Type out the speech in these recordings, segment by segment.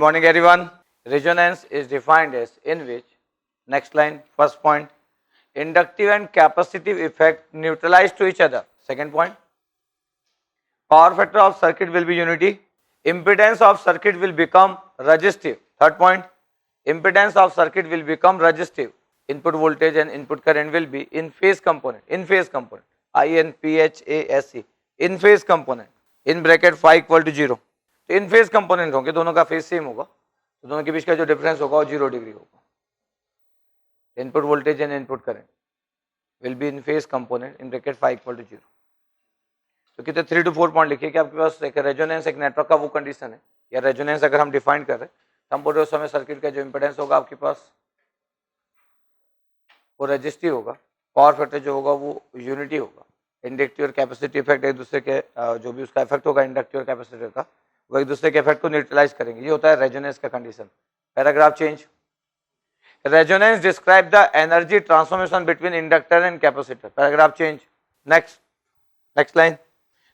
morning everyone. Resonance is defined as in which, next line, first point, inductive and capacitive effect neutralize to each other. Second point, power factor of circuit will be unity. Impedance of circuit will become resistive. Third point, impedance of circuit will become resistive. Input voltage and input current will be in phase component. In phase component. INPHASE. In phase component. In bracket phi equal to 0. तो इन phase component होंगे, दोनों का phase same होगा, तो दोनों के बीच का जो डिफरेंस होगा वो 0 डिग्री होगा. Input voltage and input current will be in phase component in bracket phi equal to 0. तो कितने 3 to 4 पॉइंट लिखिए कि आपके पास एक रेजोनेंस, एक नेटवर्क का वो कंडीशन है, या रेजोनेंस अगर हम डिफाइन कर रहे हैं तो हम बोल रहे उस समय सर्किट का जो इंपेडेंस होगा आपके पास वो रेजिस्टिव होगा, पावर फैक्टर जो होगा वो यूनिटी होगा, इंडक्टिव और कैपेसिटिव इफेक्ट एक दूसरे के जो भी उसका इफेक्ट होगा इंडक्टिव और कैपेसिटिव का वो एक दूसरे के इफेक्ट को न्यूट्रलाइज करेंगे. ये होता है रेजोनेंस का condition. Paragraph change. Resonance describe the energy transformation between inductor and capacitor. Paragraph change. Next line.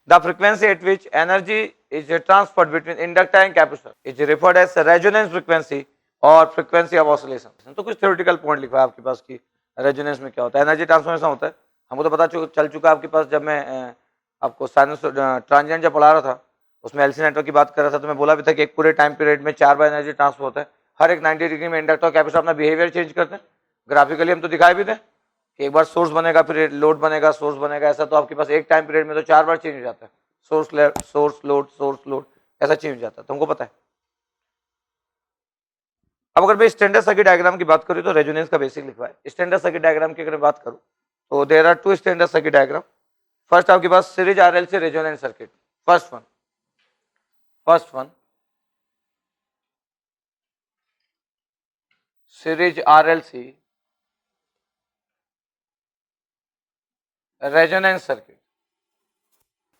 The frequency at which energy is transferred between inductor and capacitor is referred as resonance frequency और frequency of oscillation. तो कुछ theoretical point लिखा है आपके पास की resonance में क्या होता है. एनर्जी ट्रांसफॉर्मेशन होता है, हमको तो पता चल चुका है आपके पास. जब मैं आपको साइनस ट्रांजिएंट जब पढ़ा रहा था उसमें एलसी नेटवर्क की बात कर रहा था तो मैं बोला भी था कि एक पूरे टाइम पीरियड में 4 बार एनर्जी ट्रांसफर होता है. हर एक 90 डिग्री में इंडक्टर और कैपेसिटर अपना बिहेवियर चेंज करते हैं. ग्राफिकली हम तो दिखाए भी थे कि एक बार सोर्स बनेगा फिर लोड बनेगा, सोर्स बनेगा, ऐसा. तो आपके पास एक टाइम पीरियड में तो 4 बार चेंज हो जाता है. सोर्स लोड ऐसा चेंज हो जाता है, तुमको पता है. अब अगर मैं स्टैंडर्ड सर्किट डायग्राम की बात करूँ तो रेजोनेंस का बेसिक लिखा है. स्टैंडर्ड सर्किट डायग्राम की अगर मैं बात करूँ तो there are 2 standard circuit diagram. First आपके पास series RLC resonance circuit. First one series RLC resonance circuit.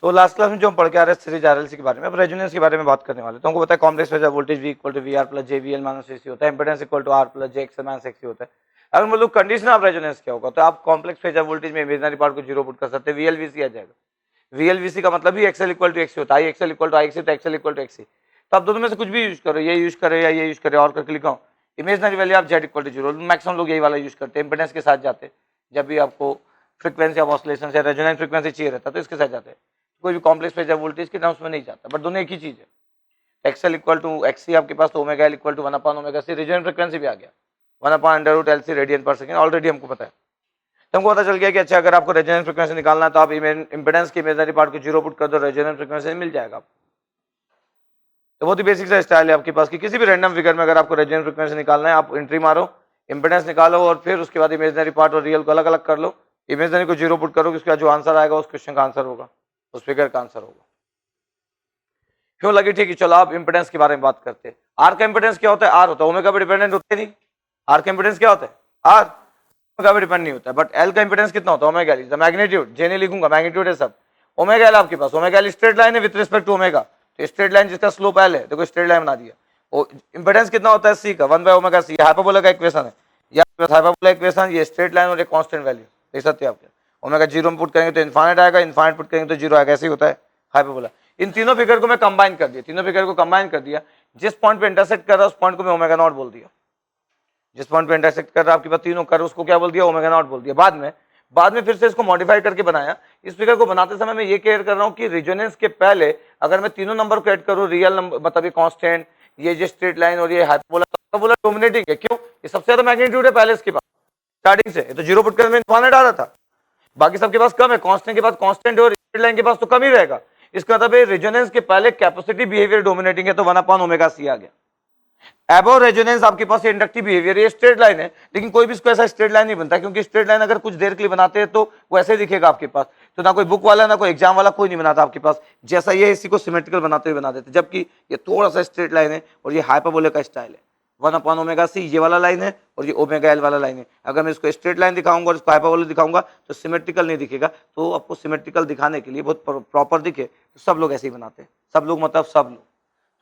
तो लास्ट क्लास में जो हम पढ़ के आ रहे हैं सीरीज आरएलसी के बारे में, अब रेजोनेंस के बारे में बात करने वाले. तो हमको पता है complex phasor voltage V equal to VR plus JVL minus AC होता है, impedance equal to R plus JXL minus XC होता है. अगर मतलब कंडीशन ऑफ रेजोनेंस क्या होगा तो आप कॉम्प्लेक्स फेजर वोल्टेज में इमेजिनरी पार्ट को 0 पुट कर सकते हैं, VLVC आ जाएगा. VLVC का मतलब भी XL इक्वल टू XC होता है. IXL इक्वल टू IXC तो XL इक्वल टू XC. तो आप दोनों में से कुछ भी यूज करो, ये यूज करे या ये यूज करे, और करके लिखा इमेजिनरी वैल्यू आप Z इक्वल टू 0. मैक्सिमम लोग यही वाला यूज करते हैं, इंपेडेंस के साथ जाते हैं. जब भी आपको फ्रीक्वेंसी ऑफ ऑसिलेशन से रेजोनेंस फ्रीक्वेंसी चाहिए रहता है तो इसके साथ जाते हैं. कोई भी कॉम्प्लेक्स फेजर वोल्टेज के टर्म्स में नहीं जाता, बट दोनों एक ही चीज है. XL इक्वल टू XC आपके पास तो ओमेगा L इक्वल टू 1/ओमेगा C. रेजोनेंस फ्रीक्वेंसी भी आ गया 1/√LC रेडियन पर सेकंड. ऑलरेडी हमको पता है. तो हमको पता चल गया कि अच्छा अगर आपको रेजोनेंस फ्रीक्वेंसी निकालना है तो आप इंपेडेंस के इमेजिनरी पार्ट को 0 पुट कर दो, रेजोनेंस फ्रीक्वेंसी मिल जाएगा आपको. तो बहुत ही बेसिक सा स्टाइल है आपके पास कि किसी भी रैंडम फिगर में अगर आपको रेजोनेंस फ्रीक्वेंसी निकालना है आप एंट्री मारो, इंपेडेंस निकालो और फिर उसके बाद इमेजिनरी पार्ट और रियल को अलग अलग कर लो. इमेजिनरी को 0 पुट करो, उसका जो आंसर आएगा उस क्वेश्चन का आंसर होगा, उस फिगर का आंसर होगा. क्यों लगी ठीक है. चलो आप इंपेडेंस के बारे में बात करते हैं. आर का इंपेडेंस क्या होता है? आर होता है. ओमेगा पे डिपेंडेंट होते नहीं. आर का इंपेडेंस क्या होता है? आर. ओमेगा पे डिपेंड नहीं होता है. बट एल का इंपेडेंस कितना होता है? Omega L. द मैग्नीट्यूड, जे नहीं लिखूंगा, मैग्नीट्यूड है सब. ओमेगा एल आपके पास, ओमेगा एल स्ट्रेट लाइन है विद रिस्पेक्ट टू ओमेगा. तो स्ट्रेट लाइन जिसका स्लोप एल है, देखो स्ट्रेट लाइन बना दिया. और इंपेडेंस कितना होता है? सी का 1/ओमेगा C. हाइपरबोला का इक्वेशन है, या हाइपरबोला इक्वेशन, ये स्ट्रेट लाइन और एक कांस्टेंट वैल्यू देख सकते हैं आप. ओमेगा 0 में पुट करेंगे तो इनफाइनाइट आएगा, इनफाइनाइट पुट करेंगे तो 0 आएगा. ऐसे ही होता है हाइपरबोला. इन तीनों फिगर को मैं कंबाइन कर दिया, तीनों फिगर को कंबाइन कर दिया. जिस पॉइंट पे इंटरसेक्ट कर रहा है उस पॉइंट को मैं ओमेगा नॉट बोल दिया. जिस पॉइंट पे इंटरसेक्ट कर रहा है आपके पास तीनों कर, उसको क्या बोल दिया? ओमेगा नॉट बोल दिया. बाद में फिर से इसको मॉडिफाई करके बनाया. इस फिगर को बनाते समय मैं ये क्लियर कर रहा हूँ कि रेजोनेंस के पहले अगर मैं तीनों नंबर को ऐड करूँ, रियल नंबर मतलब ये कांस्टेंट, ये जो स्ट्रेट लाइन और ये हाइपरबोला डोमिनेटिंग है. क्यों? ये सबसे ज्यादा मैग्नीट्यूड है पहले इसके पास स्टार्टिंग से. तो 0 पुट करने में इनफाइनाइट आ रहा था, बाकी सबके पास कम है. कांस्टेंट के बाद कांस्टेंट और स्ट्रेट लाइन के पास तो कम ही रहेगा. इसका मतलब रेजोनेंस के पहले कैपेसिटी बिहेवियर डोमिनेटिंग है तो 1/ओमेगा C आ गया. एबो रेजोनेंस आपके पास इंडक्टिव बिहेवियर, ये स्ट्रेट लाइन है, लेकिन कोई भी इसको ऐसा स्ट्रेट लाइन नहीं बनता क्योंकि स्ट्रेट लाइन अगर कुछ देर के लिए बनाते हैं तो वो ऐसे ही दिखेगा आपके पास. तो ना कोई बुक वाला ना कोई एग्जाम वाला कोई नहीं बनाता आपके पास. जैसा ये इसी को सिमेट्रिकल बनाते हुए बना देते, जबकि ये थोड़ा सा स्ट्रेट लाइन है और ये हाइपरबोला का स्टाइल है. 1/ओमेगा C ये वाला लाइन है और ये ओमेगा L वाला लाइन है. अगर मैं इसको स्ट्रेट लाइन दिखाऊंगा और इसको हाइपरबोला दिखाऊंगा तो सिमेट्रिकल नहीं दिखेगा. तो आपको सिमेट्रिकल दिखाने के लिए बहुत प्रॉपर दिखे तो सब लोग ऐसे ही बनाते हैं. सब लोग मतलब सब लोग.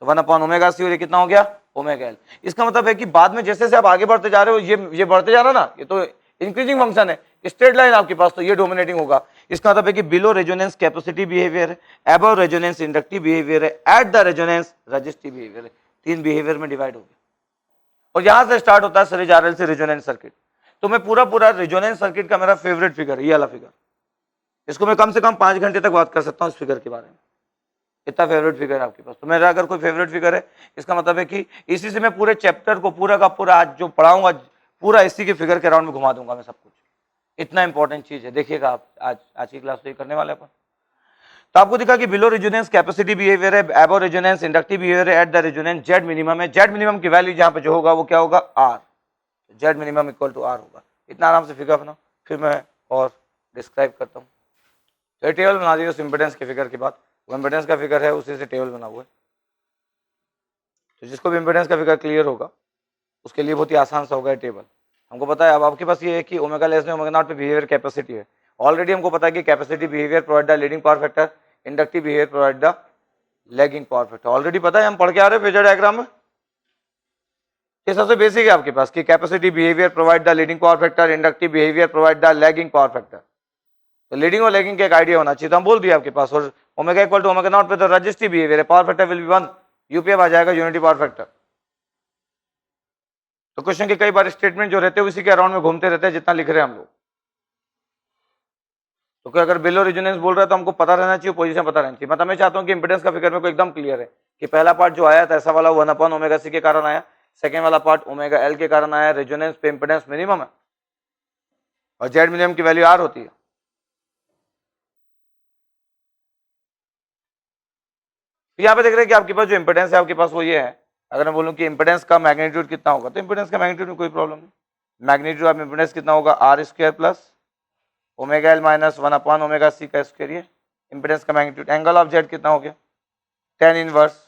तो 1/ओमेगा C और ये कितना हो गया? Omega L. इसका मतलब है कि बाद में जैसे जैसे आप आगे बढ़ते जा रहे हो, ये बढ़ते जा रहा ना, ये तो इंक्रीजिंग फंक्शन है. स्ट्रेट लाइन आपके पास तो ये डोमिनेटिंग होगा. इसका मतलब है कि बिलो रेजोनेंस कैपेसिटी बिहेवियर है, अबव रेजोनेंस इंडक्टिव बिहेवियर है, at the resonance resistive behaviour है. 3 बिहेवियर में डिवाइड हो गया। और यहां से स्टार्ट होता है सीरीज आरएलसी रेजोनेंस सर्किट। तो मैं पूरा रेजोनेंस सर्किट का मेरा फेवरेट फिगर है ये वाला फिगर। इसको मैं कम से कम 5 घंटे तक बात कर सकता हूं इस फिगर के बारे में, इतना फेवरेट फिगर है आपके पास। तो मेरा अगर कोई फेवरेट फिगर है, इसका मतलब है कि इसी से मैं पूरे चैप्टर को पूरा का पूरा आज जो पढ़ाऊंगा पूरा इसी के फिगर के राउंड में घुमा दूंगा मैं सब कुछ। इतना इंपॉर्टेंट चीज है, देखिएगा आप आज की क्लास तो ये करने वाले अपन। तो आपको दिखा कि बिलो रेजोनेंस कैपेसिटी बिहेवियर है, एबो रेजोनेंस इंडक्टिव बिहेवियर है, at the resonance Z minimum है। जेड मिनिमम की वैल्यू जहां पे जो होगा वो क्या होगा, R. Z minimum equal to R होगा। इतना आराम से फिगर बनाओ, फिर मैं और डिस्क्राइब करता हूँ। तो टेबल बना दिए उस इम्पिडेंस के फिगर के बाद, वो इम्पिडेंस का फिगर है उसी से टेबल बना हुआ है। तो जिसको भी इम्पिडेंस का फिगर क्लियर होगा उसके लिए बहुत ही आसान सा होगा टेबल। हमको पता है अब आपके पास ये है कि omega less than omega naught पे बिहेवियर कैपेसिटी है। ऑलरेडी हमको पता है कि capacity behaviour provide the leading power factor, inductive behaviour provide the lagging power factor. Already पता है, हम पढ़ के आ रहे हैं फेजर डायग्राम में। ये सबसे बेसिक है आपके पास कि capacity behaviour provide the leading power factor, inductive behaviour provide the lagging power factor. तो लीडिंग और लैगिंग का एक आइडिया होना चाहिए, तो हम बोल दिए आपके पास। और omega equal to omega not पे तो रजिस्टिव बिहेवियर है, power factor will be 1, UPF आ जाएगा यूनिटी पावर फैक्टर। तो क्वेश्चन के कई बार स्टेटमेंट जो रहते हैं उसी के अराउंड में घूमते रहते हैं जितना लिख रहे हैं हम लोग। तो अगर बिलो रेजोनेंस बोल रहा है तो हमको पता रहना चाहिए, पोजीशन पता रहना चाहिए। मतलब मैं चाहता हूं कि इंपेडेंस का फिगर मेरे को एकदम क्लियर है कि पहला पार्ट जो आया था ऐसा वाला 1 ओमेगा सी के कारण आया, सेकेंड वाला पार्ट ओमेगा एल के कारण आया, रेजोनेंस पे इंपेडेंस मिनिमम है और जेड मिनिमम की वैल्यू आर होती है। यहाँ पे देख रहे हैं कि आपके पास जो इंपेडेंस है आपके पास वो ये है। अगर मैं बोलूं कि इंपेडेंस का मैग्नीट्यूड कितना होगा, तो इंपेडेंस का मैग्नीट्यूड में कोई प्रॉब्लम नहीं। मैग्नीट्यूड ऑफ इंपेडेंस कितना होगा, R square plus omega L minus 1 omega C का स्क्वायर। ये इंपेडेंस का मैग्नीट्यूड। एंगल ऑफ जेड कितना हो गया, tan inverse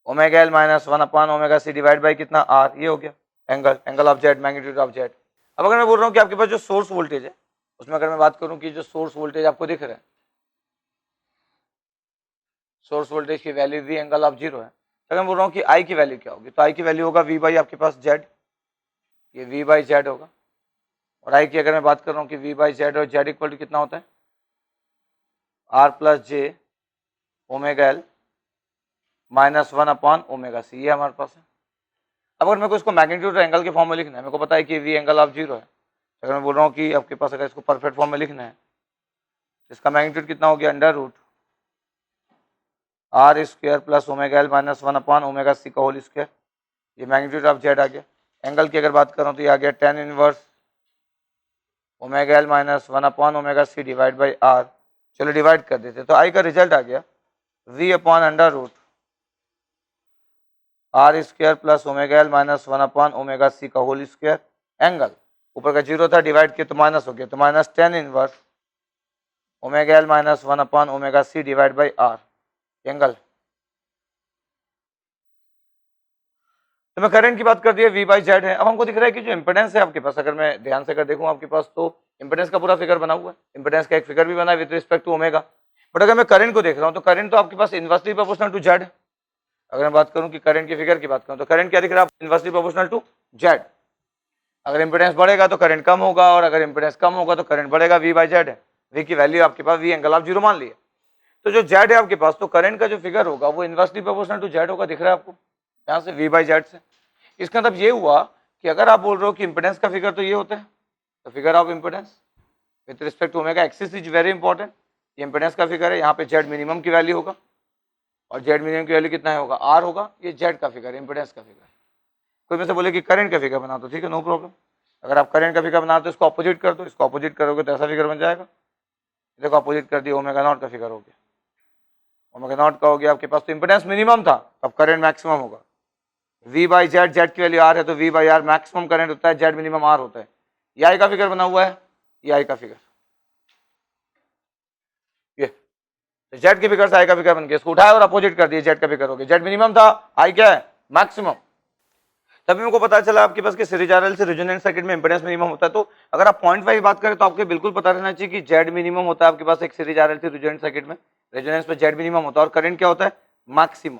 omega L minus 1 omega C divide by कितना, आर। ये हो गया angle of Z, magnitude of Z. अब अगर मैं बोल रहा हूँ कि आपके पास जो सोर्स वोल्टेज है उसमें अगर मैं बात करूँ कि जो सोर्स वोल्टेज आपको दिख रहा है, सोर्स वोल्टेज की वैल्यू वी एंगल ऑफ 0 है। अगर मैं बोल रहा हूँ कि आई की वैल्यू क्या होगी, तो आई की वैल्यू होगा वी बाई आपके पास जेड, ये वी बाई जेड होगा। और आई की अगर मैं बात कर रहा हूँ कि वी बाई जेड और जेड इक्वल टू कितना होता है, R plus J omega L minus 1 C, ये हमारे पास है। अब अगर मेरे को इसको मैग्नीट्यूड एंगल के फॉर्म में लिखना है, मेरे को पता है कि वी एंगल ऑफ 0 है। अगर मैं बोल रहा हूँ कि आपके पास अगर इसको परफेक्ट फॉर्म में लिखना है, इसका मैग्नीट्यूड कितना हो गया, under root R square plus omega L minus 1 C का होल स्क्वायर। ये मैग्नीट्यूड ऑफ जेड आ गया। एंगल की अगर बात करूँ तो ये आ गया tan inverse omega L minus 1 C divide by R. चलो डिवाइड कर देते, तो आई का रिजल्ट आ गया V upon under root R square plus omega L minus 1 C का होल स्क्वायर। एंगल ऊपर का 0 था, डिवाइड किया तो माइनस हो गया, तो minus tan inverse omega L minus 1 C divide by R angle. तो मैं करंट की बात कर दिया, वी बाई जेड है। अब हमको दिख रहा है कि जो इंपेडेंस है आपके पास, अगर मैं ध्यान से अगर देखूं आपके पास, तो इंपेडेंस का पूरा फिगर बना हुआ है, इंपेडेंस का एक फिगर भी बना है with respect to omega. But अगर मैं करंट को देख रहा हूं तो करंट तो आपके पास इनवर्सली प्रोपोर्शनल टू जेड है। अगर मैं बात करूं कि करंट की फिगर की बात करूं तो करंट क्या दिख रहा है, इनवर्सली प्रोपोर्शनल टू जेड। अगर इंपेडेंस बढ़ेगा तो करंट कम होगा, और अगर इंपेडेंस कम होगा तो करंट बढ़ेगा, वी बाई जेड है। वी की वैल्यू आपके पास वी एंगल ऑफ 0 मान लिया। तो जो जेड है आपके पास, तो करंट का जो फिगर होगा वो इनवर्सली प्रोपोर्शनल टू जेड होगा, दिख रहा है आपको यहाँ से वी बाई जेड से। इसका मतलब ये हुआ कि अगर आप बोल रहे हो कि इंपेडेंस का फिगर तो ये होता है, तो figure of impedance with respect to omega axis is very important. ये इंपेडेंस का फिगर है, यहाँ पे जेड मिनिमम की वैल्यू होगा, और जेड मिनिमम की वैल्यू कितना है होगा, आर होगा। ये जेड का फिगर है, इंपेडेंस का फिगर। कोई में से बोले कि करंट का फिगर बना दो, ठीक है, नो प्रॉब्लम। अगर आप करंट का फिगर बना दो, इसको अपोजिट कर दो, इसको अपोजिट करोगे तो ऐसा फिगर बन जाएगा। देखो अपोजिट कर दिया, ओमेगा नॉट का फिगर हो गया, ओमेगा नॉट का हो गया आपके पास। तो इंपेडेंस मिनिमम था, अब करंट मैक्सिमम होगा। वी बाई जेड, जेड की वैल्यू आर है, तो V by R maximum current होता है, जेड मिनिमम आर होता है। ये आई का फिगर बना हुआ है, ये आई का फिगर, ये जेड के फिगर से आई का फिगर बन गया। इसको उठाया और अपोजिट कर दिया, जेड का फिगर हो गया। जेड मिनिमम था, आई क्या है, मैक्सिमम। तभी मेरे को पता चला आपके पास कि सीरीज आरएल से रेजोनेंस सर्किट में इंपेडेंस मिनिमम होता है। तो अगर आप पॉइंट वाइज बात करें तो आपको बिल्कुल पता रहना चाहिए कि जेड मिनिमम होता है आपके पास एक सीरीज आरएल से रेजोनेंस सर्किट में। रेजोनेंस पे जेड मिनिमम होता है और करंट क्या होता है, मैक्सिमम।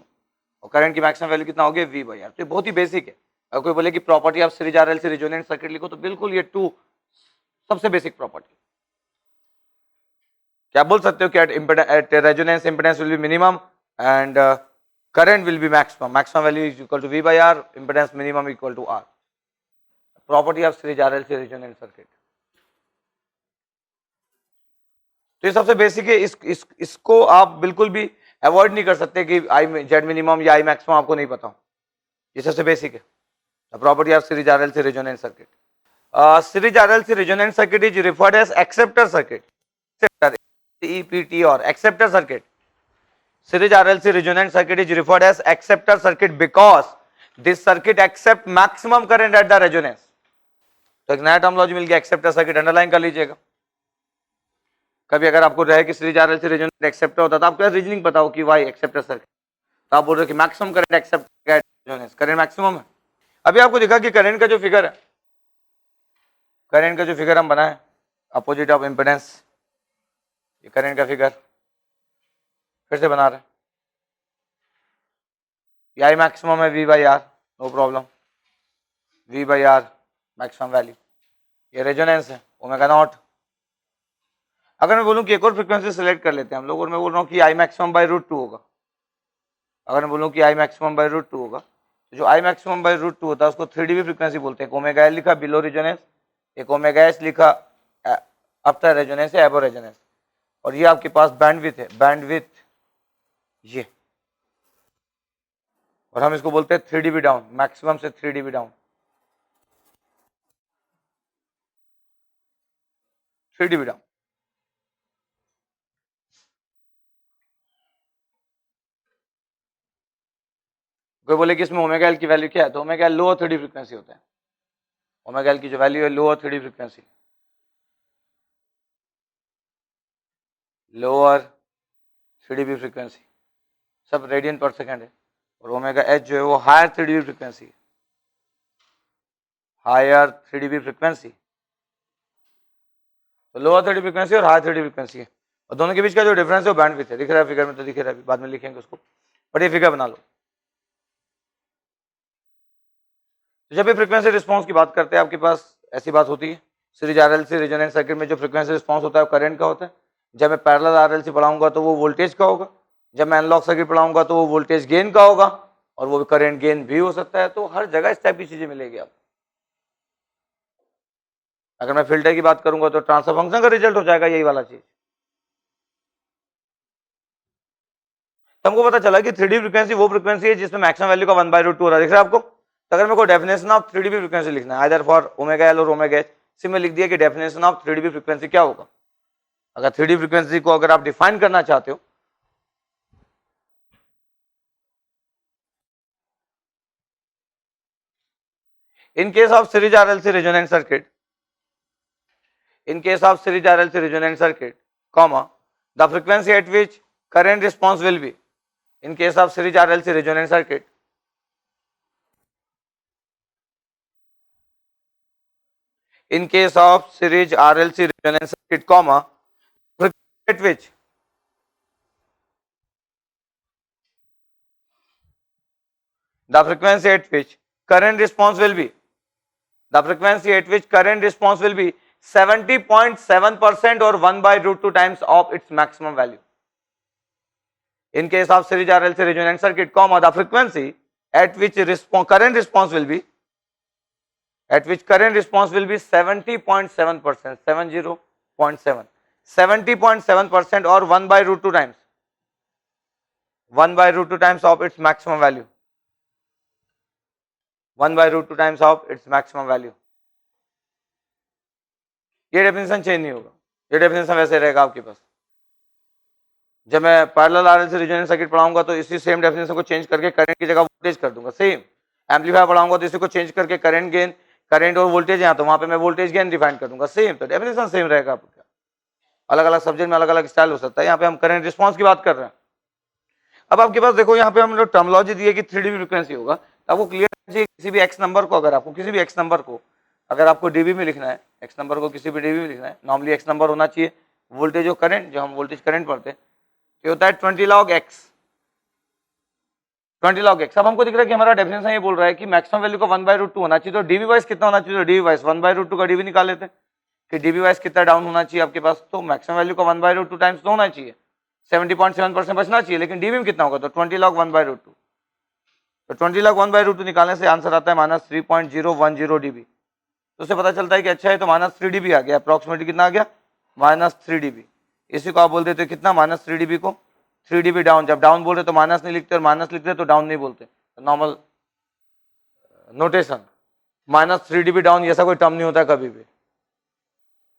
और करंट की मैक्सिमम वैल्यू कितना हो गया, वी बाई आर। तो बहुत ही बेसिक है। अगर कोई बोले कि प्रॉपर्टी ऑफ सीरीज आरएल से रेजोनेंस सर्किट लिखो, तो बिल्कुल ये टू सबसे बेसिक प्रॉपर्टी। क्या बोल सकते हो कि at resonance impedance will be minimum and current will be maximum value is equal to V by R, impedance minimum equal to R. Property of series RLC resonant circuit. तो ये सबसे basic है, इसको आप बिल्कुल भी अवॉइड नहीं कर सकते कि आई जेड मिनिमम या आई मैक्सिमम आपको नहीं पता हो, ये सबसे बेसिक है. Property of series RLC resonant circuit. Series RLC resonant circuit is referred as acceptor circuit, EPT or acceptor circuit. Series RLC resonant circuit is referred as acceptor circuit because this circuit accept maximum current at the resonance. तो एक नया terminology मिल गया, acceptor circuit, underline कर लीजिएगा. कभी अगर आपको रहे कि सीरीज आरएलसी रेजोनेंट एक्सेप्टर होता तो आपको रीजनिंग पता हो कि वाई एक्सेप्टर सर्किट, तो आप बोल रहे हो कि maximum current accept resonance, current maximum है. अभी आपको दिखा कि करंट का जो फिगर है, करंट का जो फिगर हम बनाए अपोजिट ऑफ इम्पिडेंस, ये करंट का फिगर फिर से बना रहे हैं. आई मैक्सिमम है V by R, no problem, V by R maximum value. ये रेजोनेंस है ओमेगा नॉट. अगर मैं बोलूं कि एक और फ्रीक्वेंसी सिलेक्ट कर लेते हैं हम लोग, और मैं बोल रहा हूँ कि आई मैक्सिमम बाई रूट 2 होगा. अगर मैं बोलूं कि आई मैक्सिमम बाई रूट 2 होगा, तो जो आई मैक्सिमम बाई रूट 2 होता है उसको 3 dB फ्रीक्वेंसी बोलते हैं. ओमेगा एल लिखा बिलो रेजोनेंस, एक ओमेगा एस लिखा आफ्टर रेजोनेंस या एबो रेजोनेंस, और ये आपके पास बैंडविड्थ है, बैंडविड्थ ये, और हम इसको बोलते हैं 3 dB डाउन, मैक्सिमम से 3 dB डाउन, 3 dB डाउन. कोई बोले कि इसमें ओमेगा एल की वैल्यू क्या है, तो omega L lower 3 dB frequency होता है. ओमेगा एल की जो वैल्यू है lower 3 dB frequency, lower 3 dB frequency, सब रेडियन पर सेकेंड है. और ओमेगा एच जो है वो higher 3 dB frequency, higher 3 dB frequency. तो लोअर 3 dB फ्रीक्वेंसी और हायर 3 dB फ्रीक्वेंसी है, और दोनों के बीच का जो डिफरेंस है वो बैंडविड्थ है. दिख रहा है फिगर में, तो दिख रहा है, बाद में लिखेंगे उसको, बट ये फिगर बना लो. तो जब भी फ्रीक्वेंसी रिस्पांस की बात करते हैं आपके पास ऐसी बात होती है, सीरीज आरएलसी रेजोनेंट सर्किट में जो फ्रीक्वेंसी रिस्पांस होता है वो करंट का होता है. जब मैं पैरेलल आरएलसी पढ़ाऊंगा तो वो वोल्टेज का होगा. जब मैं एनालॉग सर्किट पढ़ाऊंगा तो वो वोल्टेज गेन का होगा, और वो करंट गेन भी हो सकता है. तो हर जगह इस टाइप की चीजें मिलेगी आपको. अगर मैं फिल्टर की बात करूंगा तो ट्रांसफर फंक्शन का रिजल्ट हो जाएगा यही वाला चीज. तो हमको पता चला कि 3 dB फ्रीक्वेंसी वो फ्रीक्वेंसी है जिसमें मैक्सिमम वैल्यू का 1/√2 हो रहा है. दिख रहा है आपको. तो अगर मेरे को डेफिनेशन ऑफ 3 dB फ्रीक्वेंसी लिखना है आइदर फॉर ओमेगा एल और ओमेगा एच, सिर्फ मैं लिख दिया कि डेफिनेशन ऑफ 3 dB फ्रीक्वेंसी क्या होगा. अगर 3 dB फ्रीक्वेंसी को अगर आप डिफाइन करना चाहते हो, in case of series RLC resonant circuit, in case of series RLC resonant circuit, comma, the frequency at which current response will be, in case of series RLC resonant circuit, in case of series RLC resonant circuit, comma, frequency at which the frequency at which current response will be, the frequency at which current response will be 70.7% or 1/√2 times of its maximum value. In case of series RLC resonant circuit, comma, the frequency at which current response will be, at which current response will be 70.7%, 70.7, 70.7% or 1/√2 times, 1/√2 times of its maximum value, 1/√2 times of its maximum value. ये definition change नहीं होगा, ये definition वैसे रहेगा आपके पास. जब मैं parallel RLC resonant circuit पढ़ाऊंगा तो इसी सेम डेफिनेशन को चेंज करके करंट की जगह वोल्टेज कर दूंगा. सेम एम्पलीफायर पढ़ाऊंगा तो इसी को चेंज करके करंट गेन, करंट और वोल्टेज यहाँ, तो वहां पे मैं वोल्टेज गेन डिफाइन कर दूंगा. सेम, तो डेफिनेशन सेम रहेगा आपका. अलग अलग सब्जेक्ट में अलग अलग स्टाइल हो सकता है. यहाँ पे हम करंट रिस्पॉन्स की बात कर रहे हैं. अब आपके पास देखो यहाँ पे हम लोग टर्मोलॉजी दी है कि 3 dB फ्रीक्वेंसी होगा. आपको क्लियर चाहिए किसी भी एक्स नंबर को, अगर आपको किसी भी एक्स नंबर को अगर आपको डीबी में लिखना है, एक्स नंबर को किसी भी डीबी में लिखना है, नॉर्मली एक्स नंबर होना चाहिए वोल्टेज और करंट, जो हम वोल्टेज करंट पढ़ते हैं, ये होता है 20 log x, 20 log x. अब हमको दिख रहा है कि हमारा डेफिनेशन ये बोल रहा है कि मैक्सिमम वैल्यू का 1/√2 होना चाहिए. तो डीबी वाइज कितना होना चाहिए, तो डीबी वाइज 1/√2 का डीबी निकाल लेते हैं कि डीबी वाइज कितना डाउन होना चाहिए आपके पास. तो मैक्सिमम वैल्यू का 1/√2 टाइम्स तो होना चाहिए, 70.7% बचना चाहिए, लेकिन डीबी में कितना होगा, तो 20 log 1/√2. तो 20 लाख 1/√2 निकालने से आंसर आता है -3.010 dB। तो उससे पता चलता है कि अच्छा है, तो -3 dB आ गया, अप्रॉक्सीमेटली कितना आ गया -3 dB। इसी को आप बोल देते कितना -3 dB को 3 dB डाउन। जब डाउन बोल रहे तो माइनस नहीं लिखते और माइनस लिखते तो डाउन नहीं बोलते, तो नॉर्मल नोटेशन -3 dB डाउन, ऐसा कोई टर्म नहीं होता कभी भी।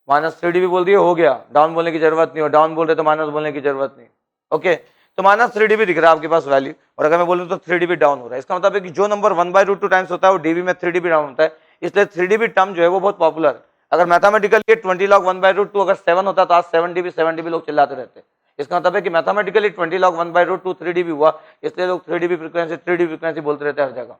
-3 dB बोल दिए हो गया, डाउन बोलने की जरूरत नहीं, हो डाउन बोल रहे तो माइनस बोलने की जरूरत नहीं। ओके, तो -3 dB दिख रहा है आपके पास वैल्यू, और अगर मैं बोलूँ तो 3 dB डाउन हो रहा है। इसका मतलब है कि जो नंबर 1/√2 टाइम्स होता है वो dB में 3 dB डाउन होता है, इसलिए 3 dB टर्म जो है वो बहुत पॉपुलर है। अगर मैथमेटिकली 20 log 1/√2 अगर 7 होता तो आज 7 dB लोग चिल्लाते रहते। इसका मतलब है कि मैथमेटिकली 20 log 1/√2 3 dB हुआ, इसलिए लोग 3 dB फ्रीक्वेंसी बोलते रहते हैं हर जगह।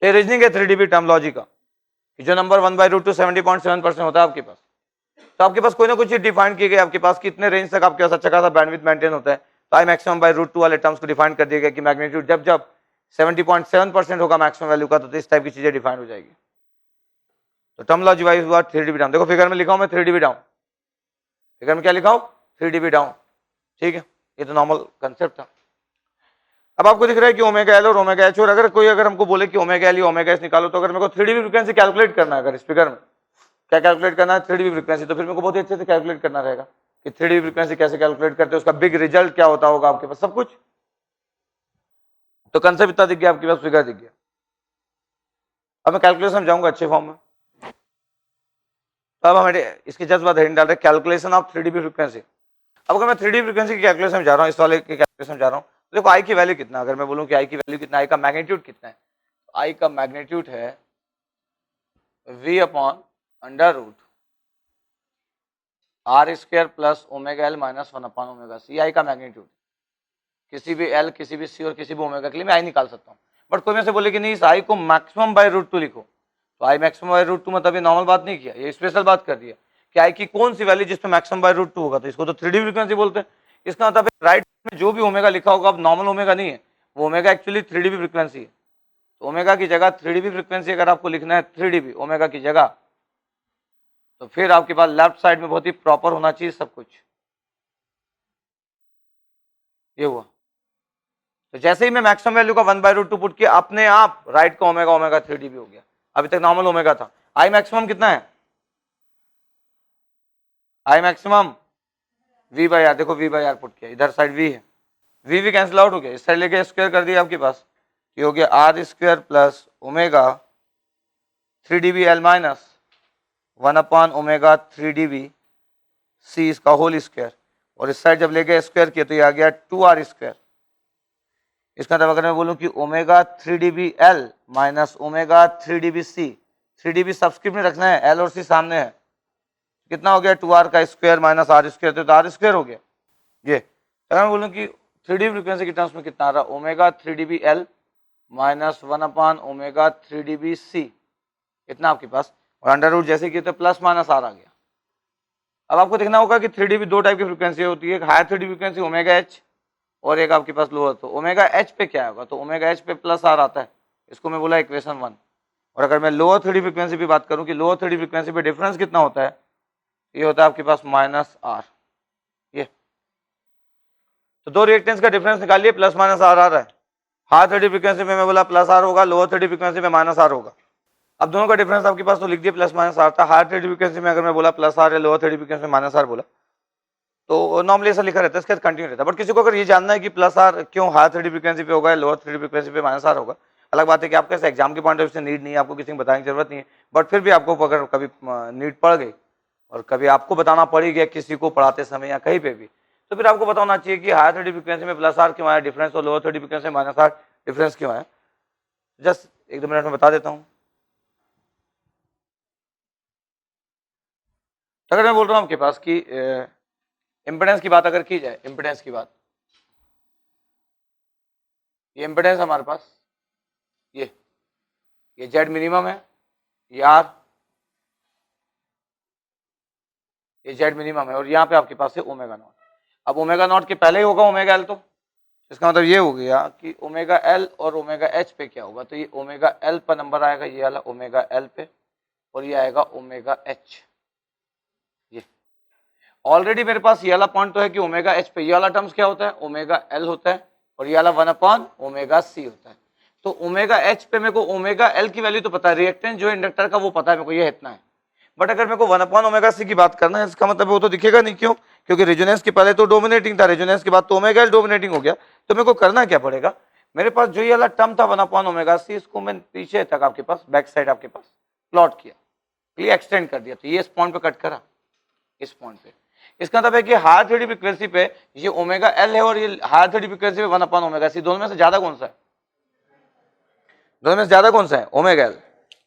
ये रीजनिंग है 3 dB टर्मोलॉजी का, जो नंबर 1/√2 70.7% होता है आपके पास, तो आपके पास कोई ना कुछ चीज डिफाइन की गई आपके पास, कितने रेंज तक आपके पास अच्छा खासा बैंडविड्थ मेंटेन होता है। तो आई मैक्सिमम बाय √2 वाले टर्म्स को डिफाइन कर दिया गया कि मैग्नीट्यूड जब जब 70.7% होगा मैक्सिमम वैल्यू का, तो इस टाइप की चीजें डिफाइन हो जाएगी। तो टर्मोलॉजी वाइज हुआ 3 dB डाउन। देखो फिगर में लिखा हूं मैं 3 dB डाउन, फिगर में क्या लिखा हूं 3 dB डाउन, ठीक है, ये तो नॉर्मल कंसेप्ट था। अब आपको दिख रहा है कि ओमेगा एल और ओमेगा एच, और अगर हमको बोले कि ओमेगा एल ओमेगा एच निकालो, तो अगर मेरे को 3 dB फ्रीक्वेंसी कैलकुलेट करना है, अगर इस फिगर में क्या कैलकुलेट करना है 3 dB फ्रीक्वेंसी, तो फिर मेरे को बहुत ही अच्छे से कैलकुलेट करना रहेगा कि 3 dB फ्रीक्वेंसी कैसे कैलकुलेट करते हैं, उसका बिग रिजल्ट क्या होता होगा आपके पास, सब कुछ। तो कंसेप्ट इतना दिख गया आपके पास, फिगर दिख गया। अब मैं कैलकुलेशन जाऊंगा अच्छे फॉर्म में। अब हमें इसके जस्ट बाद हेडिंग डाल रहे कैलकुलेशन ऑफ 3 dB फ्रीक्वेंसी। अब अगर मैं 3 dB फ्रीक्वेंसी की कैलकुलेशन जा रहा हूँ, इस वाले की कैलकुलेशन जा रहा हूँ, तो देखो आई की वैल्यू कितना, अगर मैं बोलूँ कि आई की वैल्यू कितना, आई का मैग्नीट्यूड कितना है, आई का मैग्नीट्यूड है v upon √r² plus omega L minus 1 upon omega C, I का मैग्नीट्यूड। किसी भी एल, किसी भी सी और किसी भी ओमेगा के लिए मैं आई निकाल सकता हूँ। बट कोई में से बोले कि नहीं इस आई को मैक्सिमम बाय √2 लिखो, तो आई मैक्सिमम बाय √2 मतलब ये नॉर्मल बात नहीं किया, ये स्पेशल बात कर दिया कि आई की कौन सी वैल्यू जिसमें मैक्सिमम बाय √2 होगा, तो इसको तो 3 dB फ्रीक्वेंसी बोलते हैं। इसका मतलब राइट में जो भी ओमेगा लिखा होगा, अब नॉर्मल ओमेगा नहीं है, वो ओमेगा एक्चुअली 3 dB फ्रीक्वेंसी है। तो ओमेगा की जगह 3 dB फ्रीक्वेंसी अगर आपको लिखना है 3 dB ओमेगा की जगह, तो फिर आपके पास लेफ्ट साइड में बहुत ही प्रॉपर होना चाहिए सब कुछ। ये हुआ, तो जैसे ही मैं मैक्सिमम वैल्यू का 1/√2 पुट किया, अपने आप राइट का ओमेगा ओमेगा 3 dB हो गया। अभी तक नॉर्मल ओमेगा था। आई मैक्सिमम कितना है, आई मैक्सिमम v/r, देखो v/r पुट किया, इधर साइड v है, v कैंसिल आउट हो गया, इस साइड लेके स्क्वायर कर दिया आपके पास, ये हो गया r² plus omega 3 dB L minus 1 upon omega 3 dB सी इसका होल स्क्वायर, और इस साइड जब लेके स्क्वायर किया तो ये आ गया 2r²। इसका मतलब अगर मैं बोलूं कि omega 3 dB L minus omega 3 dB सी, 3 dB सब्सक्रिप्ट में रखना है, एल और सी सामने है, कितना हो गया 2r का स्क्वायर माइनस r², तो r² हो गया। ये अगर मैं बोलूं कि 3 dB फ्रीक्वेंसी के टर्म्स में कितना आ रहा, omega 3 dB L minus 1 upon omega 3 dB सी, इतना आपके पास, और अंडर रूट जैसे कि तो प्लस माइनस आर आ गया। अब आपको देखना होगा कि 3 dB दो टाइप की फ्रीक्वेंसी होती है, एक higher 3 dB frequency omega H, और एक आपके पास लोअर। तो ओमेगा एच पे क्या होगा, तो ओमेगा एच पे प्लस आर आता है, इसको मैं बोला इक्वेशन 1। और अगर मैं लोअर 3 dB फ्रीक्वेंसी पे बात करूं कि लोअर 3 dB फ्रीक्वेंसी पे डिफरेंस कितना होता है, ये होता है आपके पास माइनस आर। ये तो दो रिएक्टेंस का डिफरेंस निकालिए, प्लस माइनस आर आ रहा है। हायर 3 dB फ्रीक्वेंसी में मैं बोला प्लस आर होगा, लोअर 3 dB फ्रीक्वेंसी में माइनस आर होगा। अब दोनों का डिफरेंस आपके पास तो लिख दिए, प्लस माइनस आर था। हायर 3 dB फ्रीक्वेंसी में अगर मैं बोला प्लस आर है, लोअर 3 dB फ्रीक्वेंसी में माइनस आर बोला, तो नॉर्मली ऐसा लिखा रहता है, इसके साथ कंटिन्यू रहता है। बट किसी को अगर ये जानना है कि प्लस आर क्यों हायर 3 dB फ्रीक्वेंसी पे होगा, लोअर 3 dB फ्रीक्वेंसी पे माइनस आर होगा, अलग बात है कि आपके एग्जाम के पॉइंट ऑफ व्यू से नीड नहीं है, आपको किसी को बताने की जरूरत नहीं है। बट फिर भी आपको अगर कभी नीड पड़ गई और कभी आपको बताना पड़ गया किसी को पढ़ाते समय या कहीं पे भी, तो फिर आपको बताना चाहिए कि हायर 3 dB फ्रीक्वेंसी में प्लस आर क्यों आया डिफरेंस, और लोअर 3 dB फ्रीक्वेंसी में माइनस आर डिफरेंस क्यों आया। जस्ट 1-2 मिनट में बता देता हूँ। अगर मैं बोल रहा हूँ आपके पास कि इम्पिडेंस की बात अगर की जाए, इम्पिडेंस की बात, ये इम्पिडेंस हमारे पास ये जेड मिनिमम है, ये आर, ये जेड मिनिमम है, और यहाँ पे आपके पास है ओमेगा नॉट। अब ओमेगा नॉट के पहले ही होगा ओमेगा एल, तो इसका मतलब ये हो गया कि ओमेगा एल और ओमेगा एच पे क्या होगा, तो ये ओमेगा एल पर नंबर आएगा, ये वाला ओमेगा एल पे, और ये आएगा ओमेगा एच। ये ऑलरेडी मेरे पास ये वाला पॉइंट तो है कि ओमेगा एच पे ये वाला टर्म्स क्या होता है, ओमेगा एल होता है, और ये वाला 1/ओमेगा सी होता है। तो ओमेगा एच पे मेरे को ओमेगा एल की वैल्यू तो पता है, रिएक्टेंस जो इंडक्टर का वो पता है मेरे को, ये इतना है। बट अगर मेरे को 1/ओमेगा सी की बात करना है, इसका मतलब वो तो दिखेगा नहीं, क्यों? क्योंकि रेजोनेंस के पहले तो डोमिनेटिंग था, रेजोनेंस के बाद तो ओमेगा एल डोमिनेटिंग हो गया। तो मेरे को करना क्या पड़ेगा, मेरे पास जो ये वाला टर्म था 1/ओमेगा सी, इसको मैं पीछे तक आपके पास बैक साइड आपके पास प्लॉट किया, ये एक्सटेंड कर दिया, तो ये इस पॉइंट पे कट करा, इस पॉइंट पे। इसका मतलब है कि हायर थ्योरी फ्रीक्वेंसी पे ये ओमेगा एल है और ये हायर थ्योरी फ्रीक्वेंसी पे 1/ओमेगा सी, दोनों में से ज्यादा कौन सा है? दोनों में से ज्यादा कौन सा है? Omega L.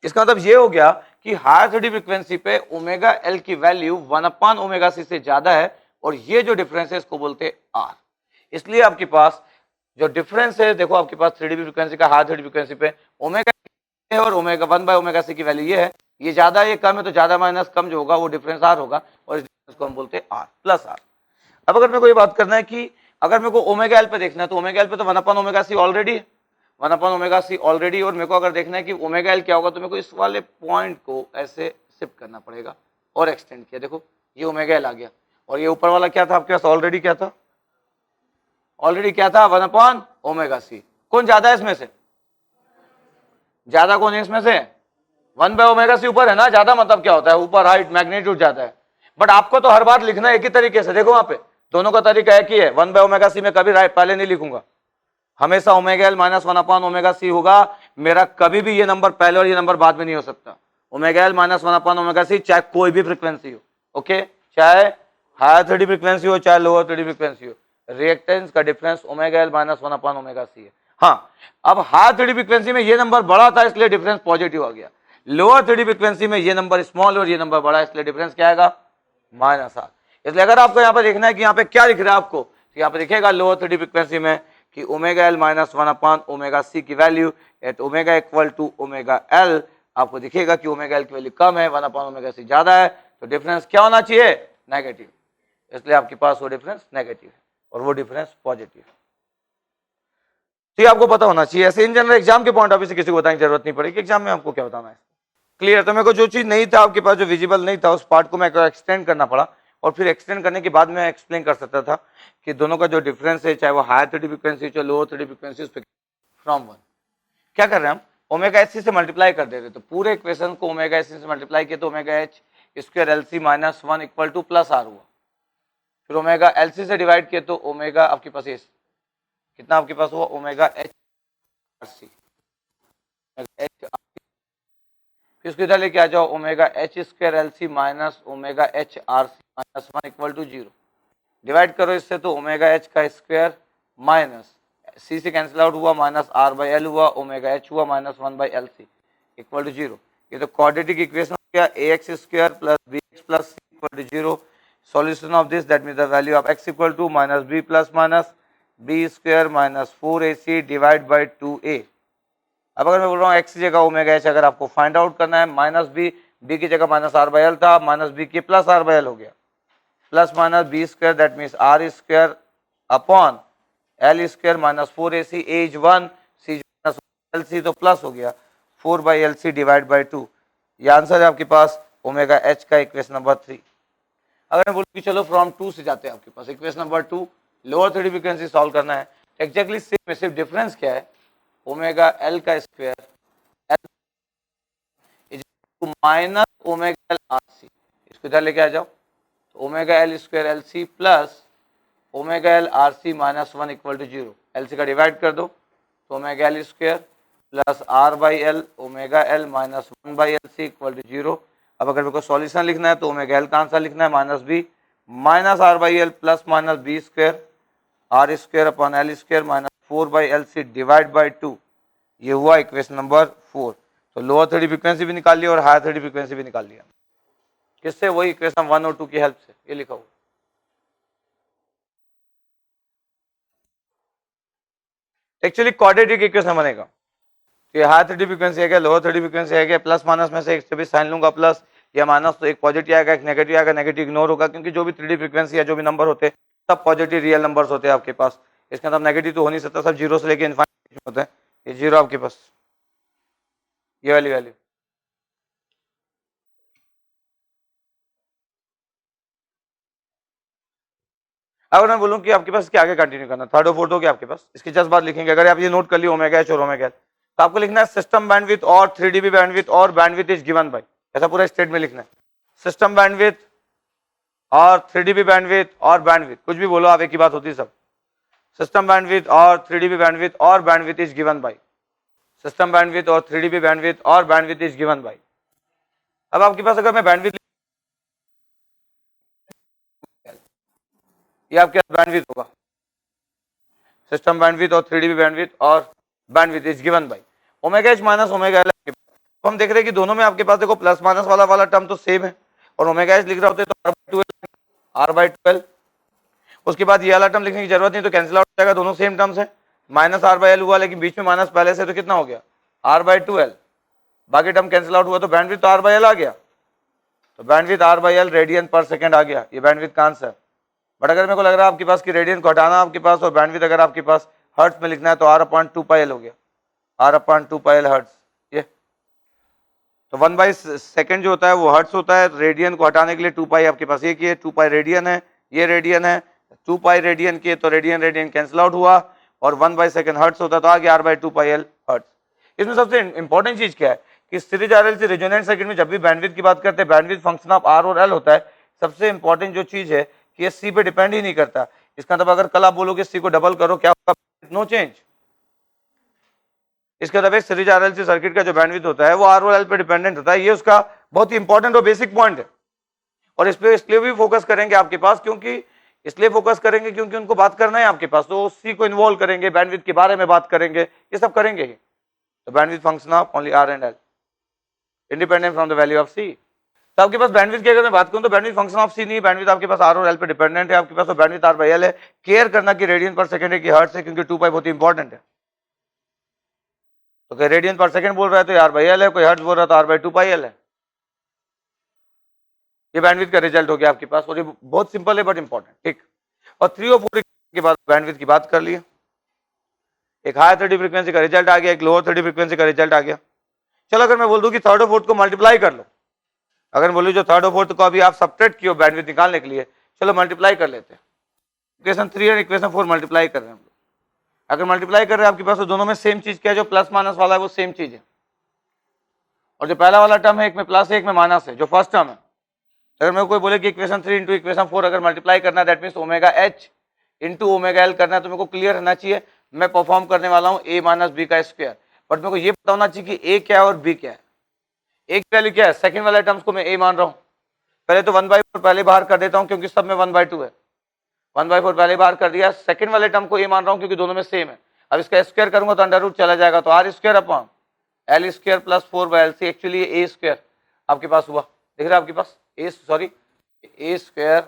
इसका मतलब ये हो गया कि हायर थ्योरी फ्रीक्वेंसी पे ओमेगा एल की वैल्यू 1/ओमेगा सी से ज्यादा है, और ये जो डिफरेंस है इसको बोलते हैं आर। इसलिए आपके पास जो डिफरेंस है, देखो आपके पास 3 dB फ्रीक्वेंसी का हायर थ्योरी फ्रीक्वेंसी पे ओमेगा है और ओमेगा 1/ओमेगा सी की वैल्यू ये है, ये ज्यादा ये कम है, तो ज्यादा माइनस कम जो होगा वो डिफरेंस आर होगा, और इस डिफरेंस को हम बोलते हैं आर प्लस आर। अब अगर मेरे को ये बात करना है कि अगर मेरे को ओमेगा एल पे देखना है, तो ओमेगा एल पे तो 1/ओमेगा सी ऑलरेडी है, 1/ओमेगा सी ऑलरेडी, और मेरे को अगर देखना है कि ओमेगा एल क्या होगा, तो मेरे को इस वाले पॉइंट को ऐसे शिफ्ट करना पड़ेगा और एक्सटेंड किया, देखो ये ओमेगा एल आ गया, और ये ऊपर वाला क्या था आपके पास, ऑलरेडी क्या था, ऑलरेडी क्या था, 1/ओमेगा सी। कौन ज्यादा है इसमें से, ज्यादा कौन है इसमें से, 1/ओमेगा सी ऊपर है ना, ज्यादा मतलब क्या होता है, ऊपर हाइट मैग्नीट्यूड ज्यादा है। बट आपको तो हर बार लिखना है एक ही तरीके से, देखो वहां पे दोनों का तरीका एक ही है, 1/ओमेगा सी में कभी राइट पहले नहीं लिखूंगा, हमेशा ओमेगा एल माइनस 1/ओमेगा सी होगा मेरा, कभी भी ये नंबर पहले और ये नंबर बाद में नहीं हो सकता। ओमेगा एल माइनस 1/ओमेगा सी चाहे कोई भी फ्रीक्वेंसी हो, ओके, चाहे हायर थ्योरी फ्रीक्वेंसी हो चाहे लोअर थ्योरी फ्रीक्वेंसी हो, रिएक्टेंस का डिफरेंस ओमेगा एल माइनस 1/ओमेगा सी है। हाँ, अब हायर थ्योरी फ्रीक्वेंसी में ये नंबर बड़ा था इसलिए डिफरेंस पॉजिटिव आ गया, लोअर थ्योरी फ्रीक्वेंसी में ये नंबर स्मॉल और ये नंबर बड़ा, इसलिए डिफरेंस क्या आएगा, माइनस आर। इसलिए अगर आपको यहाँ पे देखना है कि यहाँ पे क्या लिख रहा है आपको, तो यहाँ पे दिखेगा लोअर थ्योरी फ्रीक्वेंसी में कि ओमेगा एल माइनस 1/ओमेगा सी की value at omega equal to omega L, आपको दिखेगा कि ओमेगा एल की वैल्यू कम है, 1/ओमेगा सी ज्यादा है, तो डिफरेंस क्या होना चाहिए, नेगेटिव। इसलिए आपके पास वो डिफरेंस नेगेटिव है और वो डिफरेंस पॉजिटिव है। तो ये आपको पता होना चाहिए, ऐसे इन जनरल एग्जाम के पॉइंट ऑफ व्यू से किसी को बताने की जरूरत नहीं पड़ेगी, एग्जाम में आपको क्या बताना है। क्लियर? तो मेरे को जो चीज नहीं था आपके पास, जो विजिबल नहीं था, उस पार्ट को मैं एक्सटेंड करना पड़ा, और फिर एक्सटेंड करने के बाद मैं एक्सप्लेन कर सकता था कि दोनों का जो डिफरेंस है, चाहे वो हायर थ्योरी फ्रीक्वेंसी चाहे lower theory frequency, from one क्या कर रहे हैं हम, ओमेगा एच से मल्टीप्लाई कर दे रहे, तो पूरे इक्वेशन को ओमेगा एच से मल्टीप्लाई किया, तो omega H square L C minus 1 equal to plus R हुआ, फिर ओमेगा एल सी से डिवाइड किया, तो ओमेगा आपके पास कितना आपके पास हुआ, ओमेगा एच आर सी, इसको इधर लेके आ जाओ, omega H square L C minus omega H R C minus 1 equal to 0, divide करो इससे, तो ओमेगा एच का स्क्वायर माइनस सी से कैंसिल आउट हुआ, माइनस आर बाई एल हुआ, ओमेगा एच हुआ minus 1 by L C equal to 0। ये तो क्वाड्रेटिक इक्वेशन हो गया, a x square plus b x plus c equal to 0। Solution of this, that means the value of X equal to minus B plus minus B square minus 4ac divide by 2a। अब अगर मैं बोल रहा हूँ x की जगह omega H अगर आपको फाइंड आउट करना है, माइनस बी की जगह माइनस आर बाई एल था, माइनस बी के प्लस आर बाई एल हो गया, plus minus B square, that means R square upon L square minus 4ac, A is 1, C minus L C, तो plus हो गया 4 by L C divide by 2। ये answer है आपके पास ओमेगा एच का इक्वेशन नंबर 3। अगर मैं बोलूँ कि चलो फ्रॉम 2 से जाते हैं, आपके पास equation number 2 lower theory frequency solve करना है, एक्जैक्टली सेम में सिर्फ डिफरेंस क्या है, ओमेगा एल का square L is minus omega L R C, इसको इधर लेके आ जाओ, तो omega L square L C plus omega L R C minus 1 equal to 0, L C का डिवाइड कर दो, तो omega L square plus R by L omega L minus 1 by L C equal to 0। अब अगर मेरे को solution लिखना है, तो ओमेगा एल का आंसर लिखना है minus B minus R by L plus minus B square R square upon L square minus 4 by L C divide by 2। ये हुआ इक्वेशन नंबर 4। तो लोअर थ्योरी फ्रीक्वेंसी भी निकाल लिया और हायर थ्योरी फ्रीक्वेंसी भी निकाल लिया, किससे, वही इक्वेशन 1 और 2 की हेल्प से, ये लिखा हुआ। एक्चुअली क्वाड्रेटिक इक्वेशन बनेगा, तो ये हायर थ्योरी फ्रीक्वेंसी है क्या, लोअर थ्योरी फ्रीक्वेंसी है क्या, प्लस माइनस में से एक से भी साइन लूंगा, प्लस या माइनस, तो एक पॉजिटिव आएगा एक नेगेटिव आएगा, नेगेटिव इग्नोर होगा, क्योंकि जो भी 3D फ्रीक्वेंसी है, जो भी नंबर होते हैं सब पॉजिटिव रियल नंबर्स होते हैं आपके पास, इसका मतलब नेगेटिव तो हो नहीं सकता, सब जीरो से लेके इनफाइनाइट होते हैं, ये जीरो आपके पास, ये वाली वैल्यू। अगर मैं बोलूँ कि आपके पास इसके आगे कंटिन्यू करना, थर्ड और फोर्थ हो गया आपके पास, इसके जस्ट बाद लिखेंगे, अगर आप ये नोट कर लिए ओमेगा एच और ओमेगा एल, तो आपको लिखना है सिस्टम बैंडविड्थ और 3 dB बैंडविड्थ और बैंडविड्थ इज गिवन बाय, ऐसा पूरा स्टेट में लिखना है, सिस्टम बैंडविड्थ और 3 dB बैंडविड्थ और बैंडविड्थ, कुछ भी बोलो आप, एक ही बात होती है सब, सिस्टम बैंडविड्थ और 3 dB बैंडविड्थ और bandwidth is given by, system bandwidth और 3 dB बैंडविड्थ और बैंडविड्थ इज गिवन बाय। अब आपके पास अगर मैं बैंडविड्थ, ये आपके पास बैंडविड्थ होगा, सिस्टम बैंडविड्थ और 3 dB बैंडविड्थ और bandwidth is given by omega H minus omega L. तो हम देख रहे हैं कि दोनों में आपके पास देखो प्लस माइनस वाला टर्म तो सेम है, और ओमेगा एच लिख रहा होते तो r/12, उसके बाद ये वाला टर्म लिखने की जरूरत नहीं, तो कैंसिल आउट हो जाएगा, दोनों सेम टर्म्स है, माइनस r/l हुआ, लेकिन बीच में माइनस पहले से, तो कितना हो गया r/2l, बाकी टर्म कैंसिल आउट हुआ, तो बैंडविड्थ तो r/l आ गया, तो बैंडविड्थ r/l रेडियन पर सेकंड आ गया, ये बैंडविड्थ का आंसर। बट अगर मेरे को लग रहा है आपके पास की रेडियन को हटाना आपके पास, और बैंडविड्थ अगर आपके पास हर्ट्ज में लिखना है, तो r/2πl हो गया, r/2πl हर्ट्ज, ये तो 1/सेकंड जो होता है वो हर्ट्ज होता है, रेडियन को हटाने के लिए 2π आपके पास एक ये 2π रेडियन है, ये रेडियन है, 2π रेडियन के, तो रेडियन रेडियन कैंसिल आउट हुआ, और 1/सेकंड हर्ट्ज होता है, तो आ गया r/2πl हर्ट्ज। इसमें सबसे इंपॉर्टेंट चीज क्या है कि सीरीज आरएलसी रेजोनेंट सर्किट में जब भी बैंडविड्थ की बात करते हैं, बैंडविड्थ फंक्शन ऑफ आर और एल होता है, सबसे इंपॉर्टेंट जो चीज है कि ये सी पे डिपेंड ही नहीं करता। इसका मतलब अगर कल आप बोलोगे सी को डबल करो, क्या होगा, नो चेंज। इसका मतलब एक सीरीज आरएलसी सर्किट का जो बैंडविड्थ होता है वो आर और एल पे डिपेंडेंट होता है, ये उसका बहुत ही इंपॉर्टेंट और बेसिक पॉइंट है। और इस पे इसलिए भी फोकस करेंगे आपके पास, क्योंकि इसलिए फोकस करेंगे क्योंकि उनको बात करना है आपके पास, तो सी को इन्वॉल्व करेंगे, बैंडविड्थ के बारे में बात करेंगे, ये सब करेंगे ही। तो bandwidth function of only R and L independent from the value of C. तो आपके पास बैंडविड्थ की अगर मैं बात करूं तो बैंडविड्थ फंक्शन ऑफ सी नहीं, बैंडविड्थ आपके पास आर और एल पे डिपेंडेंट है आपके पास, तो बैंडविड्थ r/l है। केयर करना कि रेडियन पर सेकंड है कि हर्ट्ज है, क्योंकि 2π बहुत ही इंपॉर्टेंट है। तो कोई रेडियन पर सेकंड बोल रहा है तो r/l है, कोई हर्ट्ज बोल रहा है तो r/2πl है। ये बैंडविड्थ का रिजल्ट हो गया आपके पास, और ये बहुत सिंपल है बट इंपॉर्टेंट, ठीक। और 3 और 4 के बाद बैंडविड्थ की बात कर लिए, एक हाई 3D फ्रीक्वेंसी का रिजल्ट आ गया, एक लोअर 3D फ्रीक्वेंसी का रिजल्ट आ गया। चलो अगर मैं बोल दूं कि थर्ड और फोर्थ को मल्टीप्लाई कर लो, अगर बोलूं जो थर्ड और फोर्थ को अभी आप सबट्रैक्ट किए बैंडविड्थ निकालने के लिए, चलो मल्टीप्लाई कर लेते हैं। इक्वेशन 3 और इक्वेशन 4 मल्टीप्लाई कर रहे हैं हम लोग। अगर मल्टीप्लाई कर रहे हैं आपके पास, तो दोनों में सेम चीज क्या है, जो प्लस माइनस वाला है वो सेम चीज है, और जो पहला वाला टर्म है एक में प्लस है एक में माइनस है, जो फर्स्ट टर्म है। अगर मेरे को कोई बोले कि इक्वेशन 3 इंटू इक्वेशन 4 अगर मल्टीप्लाई करना है, that means omega H into omega L करना है, तो मेरे को क्लियर रहना चाहिए मैं परफॉर्म करने वाला हूं a माइनस बी का स्क्वायर, बट मेरे को ये पता होना चाहिए कि a क्या है और b क्या है। a की वैल्यू क्या है, सेकंड वाले टर्म्स को मैं a मान रहा हूं, पहले तो 1/4 पहले बाहर कर देता हूं क्योंकि सब में 1/2 है, 1/4 पहले बाहर कर दिया, सेकंड वाले टर्म को a मान रहा हूं क्योंकि दोनों में सेम है। अब इसका स्क्वायर करूंगा तो अंडर रूट चला जाएगा, तो r square upon L square plus 4/LC, actually a square आपके पास हुआ, दिख रहा है आपके पास a square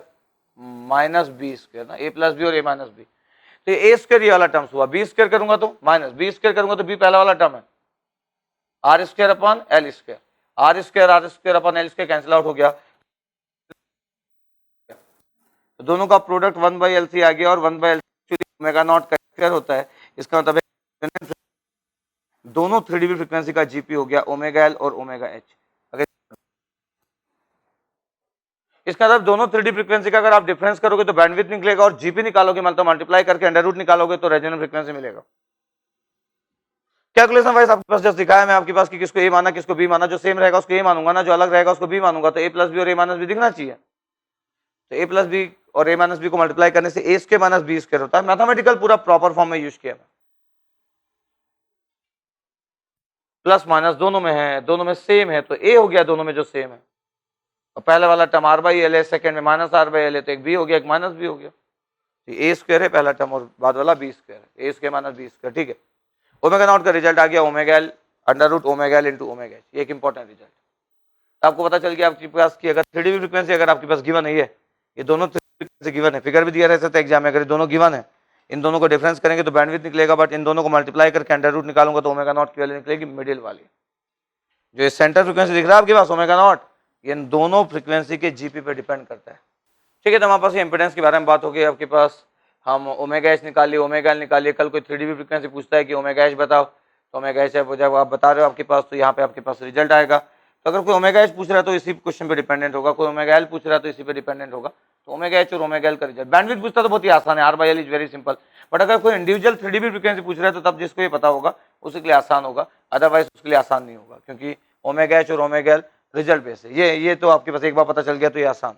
minus B square ना, a प्लस बी और a माइनस बी, तो ये a स्क्वायर ये वाला टर्म्स हुआ, b स्क्वायर करूंगा तो माइनस b स्क्वायर करूंगा तो b पहला वाला टर्म है, r square upon L square, r square upon L square cancel out हो गया, तो दोनों का प्रोडक्ट 1/LC आ गया, और 1/LC ओमेगा नॉट का स्क्वायर होता है। इसका मतलब दोनों 3 dB फ्रीक्वेंसी का जीपी हो गया ओमेगा एल और ओमेगा एच। अगर इसका मतलब दोनों 3 dB फ्रीक्वेंसी का अगर आप डिफरेंस करोगे तो बैंडविड्थ निकलेगा, और जीपी निकालोगे मतलब मल्टीप्लाई करके अंडर रूट निकालोगे तो रेजोनेंट फ्रीक्वेंसी मिलेगा। कैलकुलेशन वाइज आपके पास जस्ट दिखाया मैं आपके पास कि किसको ए माना किसको बी माना, जो सेम रहेगा उसको ए मानूंगा ना, जो अलग रहेगा उसको बी मानूंगा, तो ए प्लस बी और ए माइनस बी दिखना चाहिए। तो ए प्लस बी और ए माइनस बी को मल्टीप्लाई करने से ए स्क्वायर माइनस बी स्क्वायर होता है। मैथमेटिकल पूरा प्रॉपर फॉर्म में यूज किया, प्लस माइनस दोनों में है, दोनों में सेम है, तो ए हो गया दोनों में जो सेम है, और पहले वाला टर्म r/l है, सेकंड में माइनस r/l है, तो एक बी हो गया एक माइनस बी हो गया, ए स्क्वायर है पहला टर्म और बाद वाला बी स्क्वायर है, A square minus B square, ठीक है। ओमेगा नॉट का रिजल्ट आ गया omega L under root omega L into omega H, ये एक इंपॉर्टेंट रिजल्ट। तो आपको पता चल गया आपके पास की अगर 3 dB फ्रीक्वेंसी अगर आपके पास गिवन है, ये दोनों फ्रीक्वेंसी गिवन है, फिगर भी दिया रहता है एग्जाम में, अगर दोनों गिवन है, इन दोनों को डिफरेंस करेंगे तो बैंडविड्थ निकलेगा, बट इन दोनों को मल्टीप्लाई करके अंडर रूट निकालूंगा तो ओमेगा नॉट की वैल्यू निकलेगी मिडिल वाली, जो सेंटर फ्रीक्वेंसी दिख रहा है आपके पास ओमेगा नॉट, इन दोनों फ्रीक्वेंसी के जीपी पे डिपेंड करता है, ठीक है। तो हमारे पास इम्पिडेंस के बारे में बात हो गई आपके पास, हम ओमेगा एच निकालिए ओमेगा एल निकालिए, कल कोई 3 dB फ्रीक्वेंसी पूछता है कि ओमेगा एच बताओ, तो ओमेगा एच है जब आप बता रहे हो आपके पास, तो यहाँ पे आपके पास रिजल्ट आएगा। तो अगर कोई ओमेगा एच पूछ रहा है तो इसी क्वेश्चन पे डिपेंडेंट होगा, कोई ओमेगा एल पूछ रहा है तो इसी पे डिपेंडेंट होगा, तो ओमेगा एच और ओमेगा एल का रिजल्ट। बैंडविड्थ पूछता तो बहुत ही आसान है, R by L is very simple, but अगर कोई इंडिविजुअल 3dB फ्रीक्वेंसी पूछ रहा है तो तब जिसको ये पता होगा उसके लिए आसान होगा, अदरवाइज उसके लिए आसान नहीं होगा, क्योंकि ओमेगा एच और ओमेगा एल रिजल्ट बेस है। ये तो आपके पास एक बार पता चल गया तो ये आसान।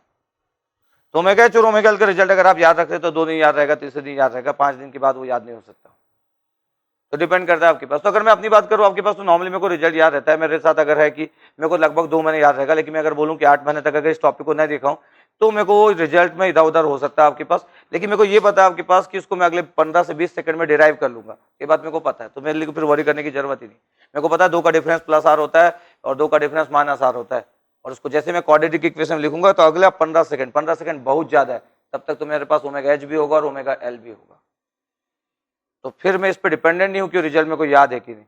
तो ओमेगा एच और ओमेगा एल का रिजल्ट अगर आप याद रखते तो 2 दिन याद रहेगा, तीसरे दिन याद रहेगा, 5 दिन के बाद वो याद नहीं हो सकता। तो डिपेंड करता है आपके पास। तो अगर मैं अपनी बात करूं आपके पास तो नॉर्मली मेरे को रिजल्ट याद रहता है। मेरे साथ अगर है कि मेरे को लगभग 2 महीने याद रहेगा, लेकिन मैं अगर बोलूं कि 8 महीने तक अगर इस टॉपिक को नहीं देखा हूं तो मेरे को रिजल्ट में इधर उधर हो सकता है आपके पास, लेकिन मेरे को ये पता है आपके पास कि इसको मैं अगले 15 से 20 सेकंड में डिराइव कर लूंगा, ये बात मेरे को पता है। तो मेरे लिए फिर वरी करने की जरूरत ही नहीं। मेरे को पता है 2 का डिफरेंस प्लस आर होता है और 2 का डिफरेंस माइनस आर होता है, और उसको जैसे मैं क्वाड्रेटिक इक्वेशन लिखूंगा तो अगला 15 सेकंड बहुत ज्यादा है, तब तक तो मेरे पास ओमेगा एच भी होगा और ओमेगा एल भी होगा। तो फिर मैं इस पर डिपेंडेंट नहीं हूं कि रिजल्ट मेरे को याद है कि नहीं,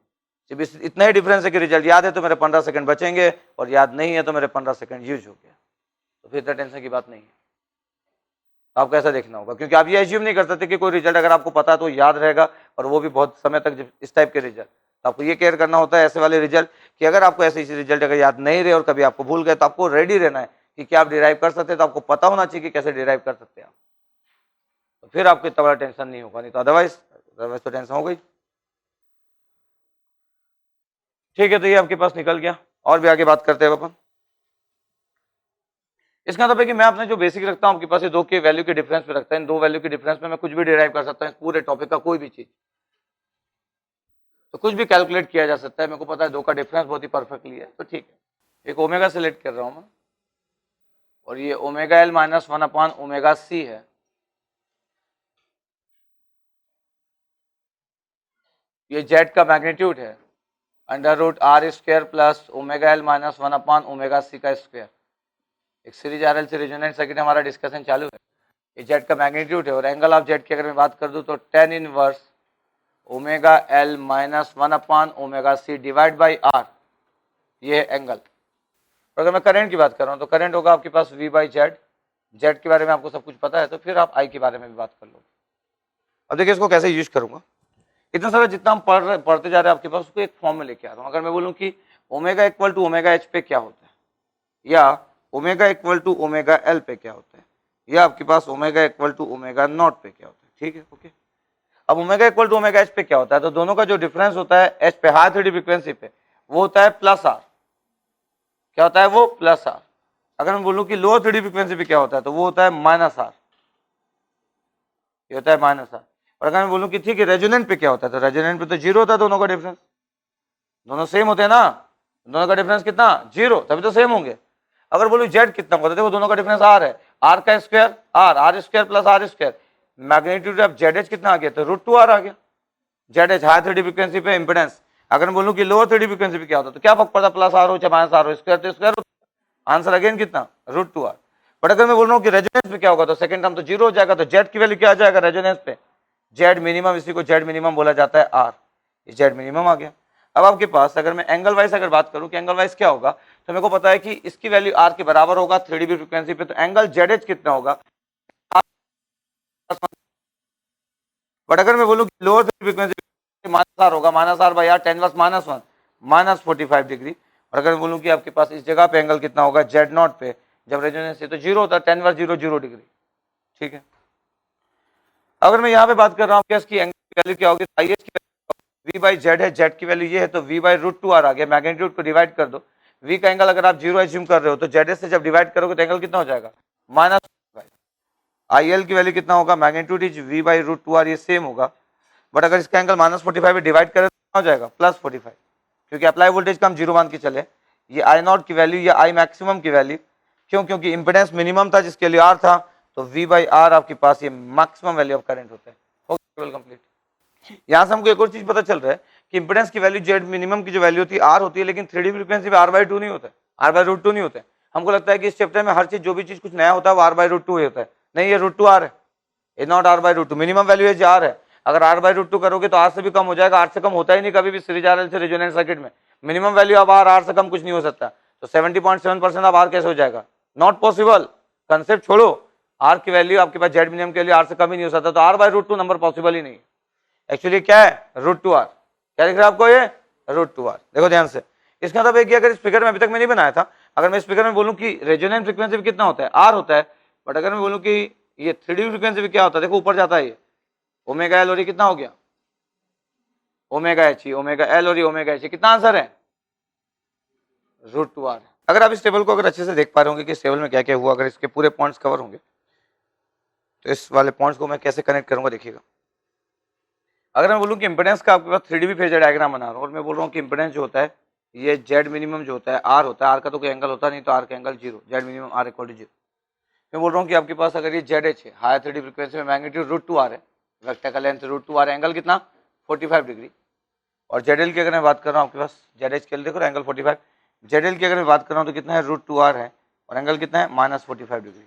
सिर्फ इतना ही डिफरेंस है कि रिजल्ट याद है तो मेरे 15 सेकंड बचेंगे और याद नहीं है तो मेरे 15 सेकंड यूज हो गया। तो फिर इतना टेंशन की बात नहीं है। आपको ऐसा देखना होगा, क्योंकि आप ये एज्यूम नहीं कर सकते कि कोई रिजल्ट अगर आपको पता है तो याद रहेगा, और वो भी बहुत समय तक इस टाइप के रिजल्ट। तो आपको ये केयर करना होता है ऐसे वाले रिजल्ट कि अगर आपको ऐसे रिजल्ट अगर याद नहीं रहे और कभी आपको भूल गए तो आपको रेडी रहना है कि क्या आप डिराइव कर सकते हैं, तो आपको पता होना चाहिए कि कैसे डिराइव कर सकते हैं आप। तो फिर आपको इतना बड़ा टेंशन नहीं होगा, नहीं तो अदरवाइज तो टेंशन हो गई। ठीक है, तो ये आपके पास निकल गया। और भी आगे बात करते हैं अपन। इसका मतलब है कि मैं अपने जो बेसिक रखता हूं आपके पास ये 2 के वैल्यू के डिफरेंस पे रखता है। इन 2 वैल्यू के डिफरेंस में मैं कुछ भी डिराइव कर सकता हूं, पूरे टॉपिक का कोई भी चीज, तो कुछ भी कैलकुलेट किया जा सकता है। मेरे को पता है 2 का डिफरेंस बहुत ही परफेक्टली है, तो ठीक है। एक ओमेगा सेलेक्ट कर रहा हूं मैं, और ये omega L minus 1 upon omega C है। ये जेड का मैग्नीट्यूड है, under root R square plus omega L minus 1 upon omega C का स्क्वायर। एक series RL C resonant circuit हमारा डिस्कशन चालू है। ये जेड का मैग्नीट्यूड है, और एंगल ऑफ जेड की अगर मैं बात कर दूं तो tan inverse omega L minus 1 upon omega C divide by R, ये एंगल। और अगर मैं करंट की बात कर रहा हूं तो करंट होगा आपके पास V बाई जेड। जेड के बारे में आपको सब कुछ पता है, तो फिर आप आई के बारे में भी बात कर लो। अब देखिए इसको कैसे यूज करूंगा। इतना सारा जितना हम पढ़ते जा रहे हैं आपके पास, उसको एक फॉर्म में लेके आ रहा हूँ। अगर मैं बोलूँ कि omega equal to omega H पे क्या होता है, या omega equal to omega L पे क्या होता है, या आपके पास omega equal to omega not पे क्या होता है, ठीक है, ओके। अब omega equal to omega H पे क्या होता है, तो दोनों का जो डिफरेंस होता है एच पे, हाई 3D फ्रीक्वेंसी पे, वो होता है प्लस आर। क्या होता है वो? Plus R. अगर मैं बोलूँ कि लोअर 3D फ्रीक्वेंसी पे क्या होता है, तो वो होता है माइनस आर, ये होता है माइनस आर। और अगर मैं बोलूँ कि ठीक है रेजोनेंट पे क्या होता है, तो रेजोनेंट पे तो जीरो होता है, दोनों का डिफरेंस, दोनों सेम होते हैं ना, दोनों का डिफरेंस कितना? जीरो, तभी तो सेम होंगे। अगर बोलूँ जेड कितना होता है, देखो दोनों का डिफरेंस आर है, आर का square R square plus R square, magnitude of Z H कितना आ गया, तो √2r आ गया। Z H high 3D frequency पे इंपेडेंस। अगर मैं बोलूँ कि लोअर 3D फ्रीक्वेंसी पे क्या होता है, तो क्या फर्क पड़ता, प्लस आर हो चाहे माइनस आर हो, स्क्वायर तो स्क्वायर, आंसर अगेन कितना? √2r। बट अगर मैं बोल रहा हूँ कि रेजोनेंस पे क्या होगा, तो सेकंड टर्म तो जीरो हो जाएगा, तो जेड की वैल्यू क्या आ जाएगा रेजोनेंस पे? जेड मिनिमम, इसी को जेड मिनिमम बोला जाता है आर, जेड मिनिमम आ गया। अब आपके पास अगर मैं एंगल वाइज अगर बात करूं कि एंगल वाइज क्या होगा, तो मेरे को पता है कि इसकी वैल्यू आर के बराबर होगा 3dB फ्रीक्वेंसी पे, तो एंगल जेड एच कितना होगा? बट अगर मैं बोलूं कि लोअर फ्रीक्वेंसी माइनस आर होगा, minus R by R, tan inverse -1 minus 45 degree. और अगर मैं बोलूं कि आपके पास इस जगह पे एंगल कितना होगा जेड नॉट पे, जब रेजोनेंस है तो जीरो होता है, tan इनवर्स 0 डिग्री, ठीक है। अगर मैं यहाँ पे बात कर रहा हूँ इसकी एंगल की वैल्यू क्या होगी, आई एच की V बाई जेड है, जेड की वैल्यू ये है, तो V बाई √2r आ गया, मैग्नीट्यूड को डिवाइड कर दो। V का एंगल अगर आप जीरो एज्यूम कर रहे हो तो जेड से जब डिवाइड करोगे तो एंगल कितना हो जाएगा? माइनस। आई एल की वैल्यू कितना होगा? Magnitude is V by √2r, ये सेम होगा। बट अगर इसका एंगल -45 में डिवाइड करें तो हो जाएगा +45, क्योंकि अप्लाई वोल्टेज का हम जीरो मान के चले। ये आई नॉट की वैल्यू या आई मैक्सिमम की वैल्यू, क्यों? क्योंकि इंपेडेंस मिनिमम था जिसके लिए आर था, तो V बाई आर आपके पास ये मैक्सिमम वैल्यू ऑफ करंट होता है। कंप्लीट। यहाँ से हमको एक और चीज पता चल रहा है कि इंपेडेंस की वैल्यू जेड मिनिमम की जो वैल्यू होती है आर होती है, लेकिन 3D फ्रीक्वेंसी पे r/2 नहीं होता है, r/√2 नहीं होता है। हमको लगता है कि इस चैप्टर में हर चीज जो भी चीज कुछ नया होता है वो r/√2 होता है, नहीं, ये √2r है, ये नॉट r/√2। मिनिमम वैल्यू है आर है, अगर r/√2 करोगे तो आर से भी कम हो जाएगा, आर से कम होता ही नहीं कभी भी series RL C resonant circuit में। मिनिमम वैल्यू ऑफ आर से कम कुछ नहीं हो सकता, तो 70.7% ऑफ आर कैसे हो जाएगा? नॉट पॉसिबल, कंसेप्ट छोड़ो। आर की वैल्यू आपके पास जेड मिनिमम के लिए आर से कम ही नहीं हो सकता, तो r/√2 नंबर पॉसिबल ही नहीं। एक्चुअली क्या है? √2r। क्या दिख रहा है आपको? ये √2r। देखो ध्यान से, इसका मतलब है कि अगर इस फिगर में अभी तक मैं नहीं बनाया था, अगर मैं इस फिगर में बोलूं कि रेजोनेंट फ्रीक्वेंसी कितना होता है, आर होता है, बट अगर मैं बोलूँ कि ये 3D फ्रीक्वेंसी भी क्या होता है, देखो ऊपर जाता है ये ओमेगा एल और ये कितना हो गया ओमेगा एच, ओमेगा एल और ये ओमेगा एच, कितना आंसर है √2r। अगर आप इस टेबल को अगर अच्छे से देख पा रहे होंगे कि इस टेबल में क्या क्या हुआ, अगर इसके पूरे पॉइंट्स कवर होंगे तो इस वाले पॉइंट्स को मैं कैसे कनेक्ट करूंगा देखिएगा। अगर मैं बोलूं कि इंपेडेंस का आपके पास 3D फेजर डायग्राम बना रहा हूं और मैं बोल रहा हूं कि इंपेडेंस जो होता है ये जेड मिनिमम जो होता है आर होता है, आर का तो कोई एंगल होता नहीं, तो आर का angle 0, Z minimum R equal to 0। मैं बोल रहा हूँ कि आपके पास अगर ये जेड एच है, हायर 3D फ्रीक्वेंसी में मैग्नीट्यूड √2r है, वेक्टर का लेंथ √2r, एंगल कितना 45 डिग्री। और जेड की अगर मैं बात कर रहा हूँ आपके पास जेड एच के लिए देखो एंगल 45, जेड की अगर मैं बात कर रहा हूँ तो कितना है √2r है और एंगल कितना है -45 डिग्री।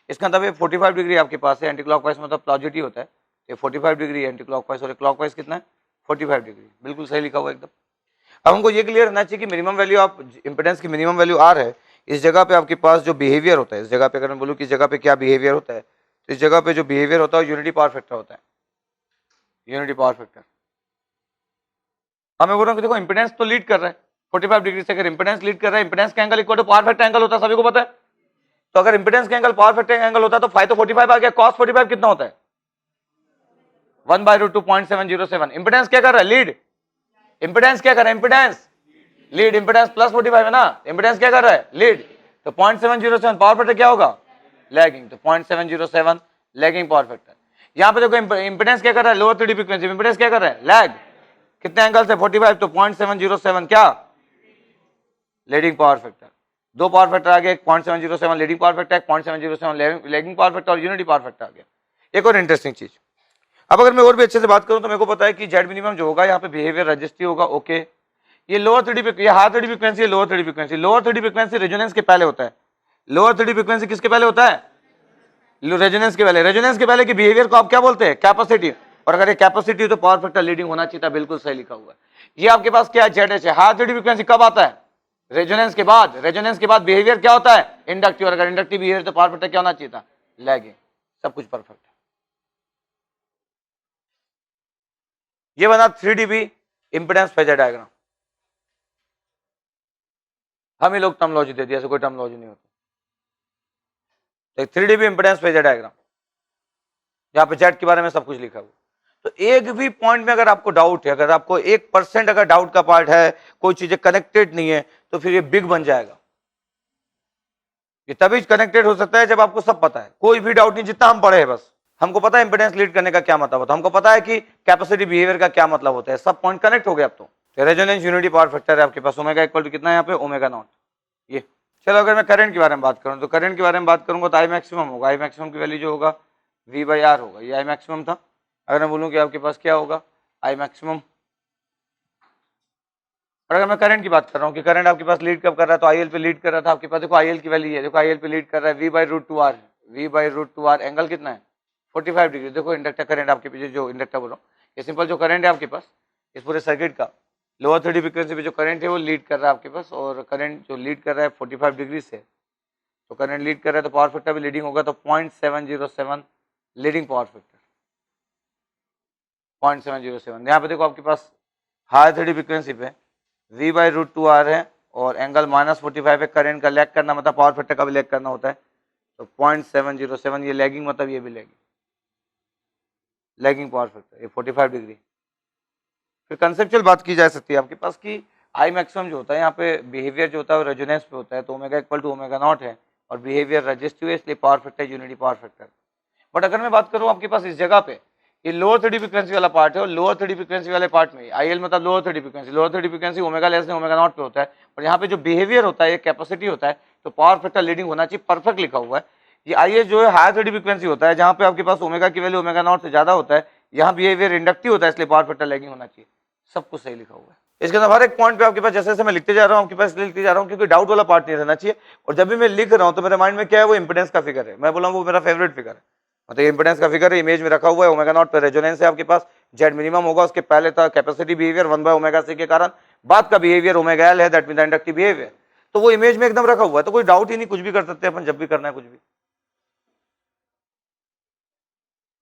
इसका मतलब ये 45 डिग्री आपके पास है, एंटी क्लॉकवाइज मतलब पॉजिटिव होता है, ये 45 डिग्री एंटी क्लॉकवाइज और क्लॉकवाइज कितना है 45 डिग्री, बिल्कुल सही लिखा हुआ एकदम। अब हमको ये क्लियर रहना चाहिए कि मिनिमम वैल्यू आप इंपेडेंस की मिनिमम वैल्यू आर है, इस जगह पे आपके पास जो बिहेवियर होता है, इस जगह पे अगर मैं बोलूँ कि इस जगह पे क्या बिहेवियर होता है, तो इस जगह पे जो बिहेवियर होता है यूनिटी पावर फैक्टर होता है, यूनिटी पावर फैक्टर। मैं बोल रहा हूँ कि देखो इंपेडेंस तो लीड कर रहा है 45 डिग्री से, अगर इंपेडेंस लीड कर रहा है, इंपेडेंस का angle equal to power factor angle होता है, सभी को पता है। तो अगर इंपेडेंस का एंगल पावर फैक्टर एंगल होता है तो फाइव तो 45 आ गया, cos 45 कितना होता है 1/√2 0.707। इंपेडेंस क्या कर रहा है लीड, इंपेडेंस क्या कर रहा है इंपेडेंस लीड, इंपेडेंस प्लस 45 है ना, इंपेडेंस क्या कर रहा है लीड, तो 0.707 पावर फैक्टर क्या होगा लैगिंग, तो 0.707 लैगिंग पावर फैक्टर। यहां पे देखो इंपेडेंस क्या कर रहा है लोअर 3D फ्रीक्वेंसी, इंपेडेंस क्या कर रहा है लैग, कितने एंगल से 45, तो 0.707 क्या लीडिंग पावर फैक्टर। दो पावर फैक्टर आ गया, 0.707 leading power factor, 0.707 lagging power factor और यूनिटी पावर फैक्टर आ गया। एक और इंटरेस्टिंग चीज, अब अगर मैं और भी अच्छे से बात करूं तो मेरे को पता है कि जेड मिनिमम जो होगा यहाँ पे बिहेवियर रजिस्ट्री होगा, ओके। ये लोअर 3D पे, ये हायर 3D फ्रीक्वेंसी है, lower 3D frequency, lower 3D frequency resonance के पहले होता है, लोअर 3D फ्रीक्वेंसी किसके पहले होता है रेजोनेंस के पहले, रेजोनेंस के पहले की बिहेवियर को आप क्या बोलते हैं कैपेसिटी, और अगर ये कैपेसिटी तो पावर फैक्टर लीडिंग होना चाहिए था, बिल्कुल सही लिखा हुआ है। ये आपके पास क्या है जेड एच है, हायर 3D फ्रीक्वेंसी कब आता है रेजोनेंस के बाद, रेजोनेंस के बाद बिहेवियर क्या होता है इंडक्टिव, और अगर इंडक्टिव बिहेवियर तो पावर फैक्टर क्या होना चाहिए था लैगिंग, सब कुछ परफेक्ट है। ये बना 3dB इंपेडेंस फेजर डायग्राम। हम ही लोग टर्मोलॉजी दे दिया, ऐसे कोई टर्मोलॉजी नहीं होती। 3dB इंपेडेंस फेजर डायग्राम, यहाँ पे जेड के बारे में सब कुछ लिखा हुआ। तो एक भी पॉइंट में अगर आपको डाउट है, अगर आपको 1% अगर डाउट का पार्ट है, कोई चीजें कनेक्टेड नहीं है, तो फिर ये बिग बन जाएगा। ये तभी कनेक्टेड हो सकता है जब आपको सब पता है, कोई भी डाउट नहीं, जितना हम पढ़े हैं बस हमको पता है इंपेडेंस लीड करने का क्या मतलब होता है, हमको पता है कि कैपेसिटी बिहेवियर का क्या मतलब होता है, सब पॉइंट कनेक्ट हो गए अब तो। रेजोनेंस यूनिटी पावर फैक्टर है आपके पास, ओमेगा इक्वल टू कितना है यहाँ पे ओमेगा नॉट। ये चलो अगर मैं करंट के बारे में बात करूँ तो करंट के बारे में बात करूंगा तो आई मैक्सिमम होगा, आई मैक्सिमम की वैल्यू जो होगा V/R होगा, ये आई मैक्सिमम था। अगर मैं बोलूँ कि आपके पास क्या होगा आई मैक्सिमम, और अगर मैं करंट की बात कर रहा हूँ कि करंट आपके पास लीड कब कर रहा है तो IL पे लीड कर रहा था आपके पास, देखो IL की वैल्यू है, देखो IL पे लीड कर रहा है V/√2R, V/√2R एंगल कितना है 45 डिग्री। देखो इंडक्टर करंट आपके पीछे, जो इंडक्टर बोल रहा हूँ ये सिंपल जो करंट है आपके पास इस पूरे सर्किट का, लोअर 3D फ्रीक्वेंसी पे जो करंट है वो लीड कर रहा है आपके पास, और करंट जो लीड कर रहा है 45 डिग्री से, तो करंट लीड कर रहा है तो पावर फैक्टर भी लीडिंग होगा, तो 0.707 लीडिंग पावर फैक्टर 0.707। यहाँ पे देखो आपके पास हाई 3D फ्रीक्वेंसी पे V/√2R है और एंगल -45 है, करंट का लैग करना मतलब पावर फैक्टर का भी लैग करना होता है, तो 0.707 ये लैगिंग मतलब ये भी लैगिंग, लैगिंग पावर फैक्टर ये 45 डिग्री। फिर कंसेप्चुअल बात की जा सकती है आपके पास कि आई मैक्सिमम जो होता है यहाँ पे बिहेवियर जो होता है वो रेजोनेंस पे होता है, तो omega equal to omega naught है और बिहेवियर रजिस्टिव है, इसलिए power factor unity power factor. But अगर मैं बात करूँ आपके पास इस जगह पे ये लोअर 3D फ्रीक्वेंसी वाला पार्ट है, और लोअर 3D फ्रीक्वेंसी वाले पार्ट में IL मतलब lower 3D frequency, lower 3D frequency omega less than omega naught पे होता है, और यहाँ पे जो बिहेवियर होता है ये कैपेसिटी होता है, तो पावर फैक्टर लीडिंग होना चाहिए, परफेक्ट लिखा हुआ है। ये IS जो है हायर 3D फ्रीक्वेंसी होता है, जहाँ पे आपके पास ओमेगा की वैल्यू ओमेगा नॉट से ज्यादा होता है, यहाँ बिहेवियर इंडक्टिव होता है, इसलिए पावर फैक्टर लैगिंग होना चाहिए, सब कुछ सही लिखा हुआ है। इसके अंदर हर एक पॉइंट पे आपके पास जैसे जैसे मैं लिखते जा रहा हूँ आपके पास लिखते जा रहा हूँ, क्योंकि डाउट वाला पार्ट नहीं रहना चाहिए। और जब भी मैं लिख रहा हूँ तो मेरे माइंड में क्या है वो इंपेडेंस का फिगर है, मैं बोला वो मेरा फेवरेट फिगर है, मतलब इंपेडेंस का फिगर है, इमेज में रखा हुआ है, ओमेगा नॉट पे रेजोनेंस है आपके पास, जेड मिनिमम होगा, उसके पहले था कैपेसिटी बिहेवियर 1/ओमेगा c के कारण, बाद का बिहेवियर ओमेगा l है, दैट मीन इंडक्टिव बिहेवियर, तो वो इमेज में एकदम रखा हुआ है, तो कोई डाउट ही नहीं, कुछ भी कर सकते हैं अपन जब भी करना है कुछ भी।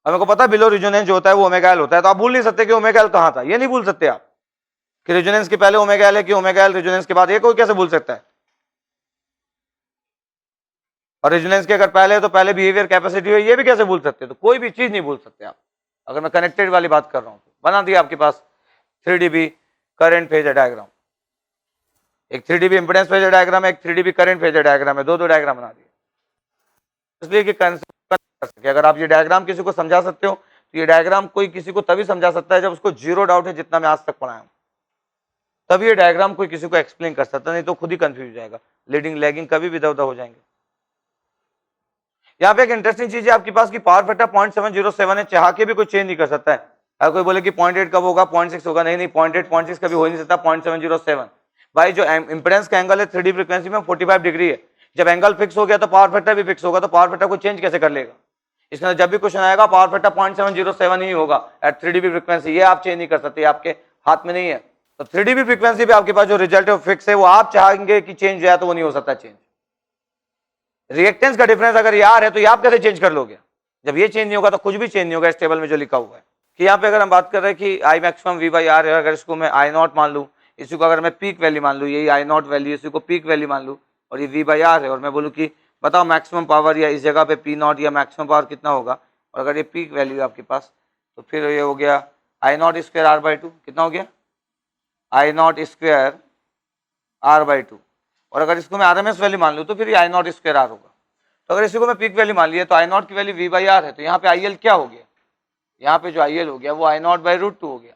हमें को पता है बिलो रेजोनेंस जो होता है वो ओमेगा l होता है, तो आप भूल नहीं सकते कि ओमेगा l कहां था, ये नहीं भूल सकते आप कि रेजोनेंस के पहले ओमेगा l है कि ओमेगा l रेजोनेंस के बाद, ये कोई कैसे भूल सकता है। और रेजोनेंस के अगर पहले है तो पहले बिहेवियर कैपेसिटी है, ये भी कैसे भूल सकते हो? तो कोई भी चीज नहीं भूल सकते आप। अगर मैं कनेक्टेड वाली बात कर रहा हूं तो बना दिया आपके पास 3dB करंट फेजर डायग्राम, एक 3dB इंपेडेंस फेजर डायग्राम है, एक 3dB करंट फेजर डायग्राम है, दो डायग्राम बना दिए इसलिए कि कंसेप्ट कर सके। अगर आप ये डायग्राम किसी को समझा सकते हो तो ये डायग्राम कोई किसी को तभी समझा सकता है जब उसको जीरो डाउट है जितना मैं आज तक पढ़ाया हूं, तब ये डायग्राम कोई किसी को एक्सप्लेन कर सकता, नहीं तो खुद ही कंफ्यूज हो जाएगा, लीडिंग लैगिंग कभी भी इधर उधर हो जाएंगे। यहाँ पे एक इंटरेस्टिंग चीज है आपके पास की पावर फैक्टर 0.707 है, चाह के भी कोई चेंज नहीं कर सकता है। अगर कोई बोले कि 0.8 कब होगा, 0.6 होगा, नहीं नहीं 0.8 0.6 कभी हो ही नहीं सकता, 0.707। भाई जो इंपेडेंस का एंगल है 3D फ्रीक्वेंसी में 45 डिग्री है, जब एंगल फिक्स हो गया तो पावर फैक्टर भी फिक्स होगा, तो पावर फैक्टर को चेंज कैसे कर लेगा? इसके अंदर जब भी क्वेश्चन आएगा पावर फैक्टर 0.707 ही होगा एट 3dB फ्रीक्वेंसी, ये आप चेंज नहीं कर सकते, आपके हाथ में नहीं है। तो 3dB फ्रीक्वेंसी पे आपके पास जो रिजल्ट है फिक्स है, वो आप चाहेंगे कि चेंज जाए तो वो नहीं हो सकता चेंज। रिएक्टेंस का डिफरेंस अगर यार है तो ये आप कैसे चेंज कर लोगे? जब ये चेंज नहीं होगा तो कुछ भी चेंज नहीं होगा इस टेबल में जो लिखा हुआ है। कि यहाँ पे अगर हम बात कर रहे हैं कि I maximum V by R है, अगर इसको मैं आई नॉट मान लूँ, इसी को अगर मैं पीक वैल्यू मान लूँ, यही आई नॉट वैल्यू, इसी को पीक वैल्यू मान लूँ, और ये वी बाई आर है, और मैं बोलूँ कि बताओ मैक्सिमम पावर या इस जगह पे पी नॉट या मैक्सिमम पावर कितना होगा, और अगर ये पीक वैल्यू है आपके पास तो फिर ये हो गया I not square R by two, कितना हो गया I not square R by two, और अगर इसको मैं आर एम एस वैल्यू मान लूँ तो फिर ये आई नॉट स्क्वायर आर होगा। तो अगर इसी को मैं पीक वैल्यू मान लिया तो आई नॉट की वैल्यू वी बाई आर है, तो यहाँ पे आई एल क्या हो गया, यहाँ पे जो आई एल हो गया वो आई नॉट बाई रूट टू हो गया।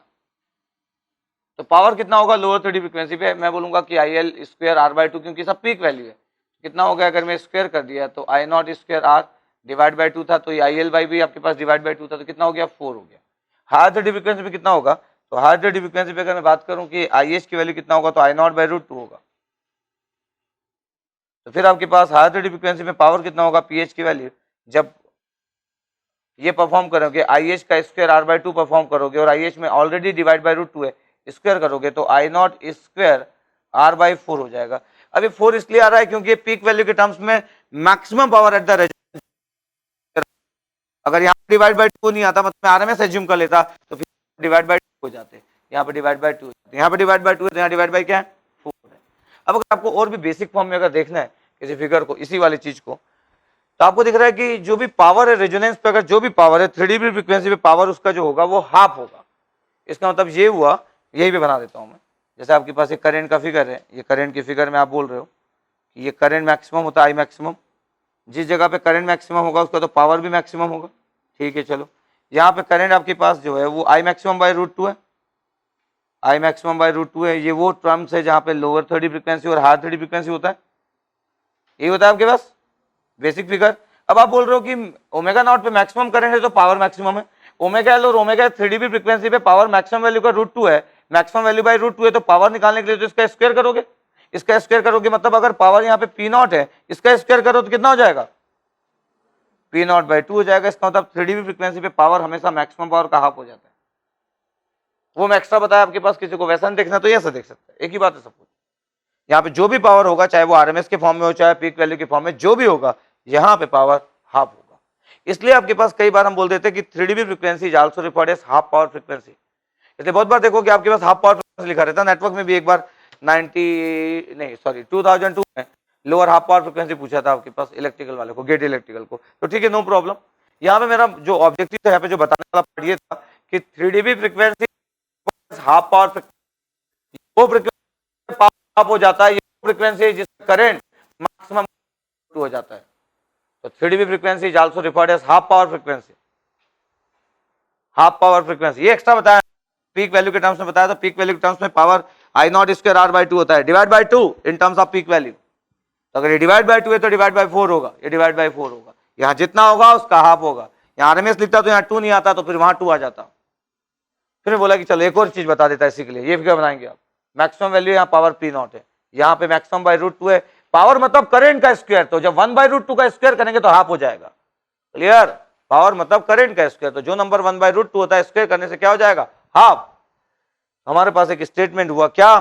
तो पावर कितना होगा लोअर 3D फ्रीक्वेंसी पे, मैं बोलूंगा कि I L square R by two, क्योंकि सब पीक वैल्यू है, कितना हो गया अगर मैं स्क्वायर कर दिया तो I not square R divide by two था, तो ये आई एल बाई भी आपके पास डिवाइड बाई टू था, तो कितना हो गया 4 हो गया। हायर 3D फ्रीक्वेंसी पे कितना होगा, तो हायर 3D फ्रीक्वेंसी पे अगर मैं बात करूं कि आई एच की वैल्यू कितना होगा तो I not by root to होगा। तो फिर आपके पास हायर 3D फ्रीक्वेंसी में पावर कितना होगा पी एच की वैल्यू, जब ये परफॉर्म करोगे आई एच का square R by two perform करोगे, और आई एच में already divide by root two है, स्क्वायर करोगे तो I not square R by 4 हो जाएगा। अभी 4 इसलिए आ रहा है क्योंकि पीक वैल्यू के टर्म्स में maximum power eight the resonance, अगर यहाँ डिवाइड बाई 2 नहीं आता, मतलब मैं आरएमएस एज्यूम कर लेता तो फिर डिवाइड बाई 2 हो जाते, यहाँ पे डिवाइड बाई 2 यहाँ पे डिवाइड बाई 2 है, तो यहाँ डिवाइड बाई क्या है 4 है। अब अगर आपको और भी बेसिक फॉर्म में अगर देखना है किसी फिगर को, इसी वाली चीज को, तो आपको दिख रहा है कि जो भी पावर है रेजोनेंस पे, अगर जो भी पावर है 3dB फ्रीक्वेंसी पे पावर उसका जो होगा वो हाफ होगा। इसका मतलब ये हुआ, यही भी बना देता हूं मैं, जैसे आपके पास एक करंट का फिगर है, ये करंट की फिगर में आप बोल रहे हो कि ये करंट मैक्सिमम होता है आई मैक्सिमम, जिस जगह पे करंट मैक्सिमम होगा उसका तो पावर भी मैक्सिमम होगा, ठीक है। चलो यहाँ पे करंट आपके पास जो है वो I maximum by root two है, I maximum by root two है, ये वो टर्म्स है जहाँ पे लोअर 3D फ्रीक्वेंसी और हायर 3D फ्रीक्वेंसी होता है, ये होता है आपके पास बेसिक फिगर। अब आप बोल रहे हो कि ओमेगा नॉट पे मैक्सिमम करंट है तो पावर मैक्सिमम है, ओमेगा एल और ओमेगा 3dB फ्रीक्वेंसी पे पावर मैक्सिमम वैल्यू का रूट टू है, maximum value by root two है, तो पावर निकालने के लिए तो इसका स्क्वायर करोगे, इसका स्क्वायर करोगे, मतलब अगर पावर यहाँ पे पी नॉट है, इसका स्क्वायर करो तो कितना हो जाएगा पी नॉट बाई टू हो जाएगा। इसका मतलब 3dB फ्रीक्वेंसी पे पावर हमेशा मैक्सिमम पावर का हाफ हो जाता है। वो मैं एक्स्ट्रा बताया आपके पास, किसी को वैसा नहीं देखना तो ऐसा देख सकता है, एक ही बात है सब कुछ। यहाँ पे जो भी पावर होगा, चाहे वो आरएमएस के फॉर्म में हो चाहे पीक वैल्यू के फॉर्म में, जो भी होगा यहाँ पे पावर हाफ होगा। इसलिए आपके पास कई बार हम बोल देते हैं कि 3dB frequency is also referred as half power frequency. इसलिए बहुत बार देखो कि आपके पास हाफ पावर फ्रीक्वेंसी लिखा रहता है। नेटवर्क में भी एक बार 2002 में लोअर हाफ पावर फ्रीक्वेंसी पूछा था आपके पास इलेक्ट्रिकल वाले को, गेट इलेक्ट्रिकल को, तो ठीक है नो प्रॉब्लम। यहाँ पे मेरा जो ऑब्जेक्टिव था यहाँ पे जो बताने वाला पार्ट ये था कि 3dB frequency half power frequency, वो फ्रीक्वेंसी हाफ हो जाता है, ये फ्रीक्वेंसी जिसका करंट मैक्सिमम हो जाता है। तो 3dB frequency is also referred as half power frequency, half power frequency. ये एक्स्ट्रा बताया, पीक वैल्यू के टर्म्स में बताया था, पीक वैल्यू के टर्म्स में power I not square R by two होता है, divide by two in terms of peak value. तो अगर ये डिवाइड बाई टू है तो डिवाइड बाई 4 होगा, ये डिवाइड बाई 4 होगा, यहाँ जितना होगा उसका हाफ होगा। यहाँ आरएमएस लिखता तो यहाँ 2 नहीं आता, तो फिर वहां 2 आ जाता। फिर बोला कि चलो एक और चीज बता देता है इसी के लिए, ये फिगर बनाएंगे आप। मैक्सिमम वैल्यू यहाँ पावर पी नॉट है, यहाँ पे मैक्सिमम बाई रूट टू है, पावर मतलब करंट का स्क्वायर, तो जब 1 बाई रूट टू का स्क्वायर करेंगे तो हाफ हो जाएगा। क्लियर, पावर मतलब करंट का स्क्वायर, तो जो नंबर 1 बाई रूट टू होता है स्क्वायर करने से क्या हो जाएगा हाफ। हमारे पास एक स्टेटमेंट हुआ क्या,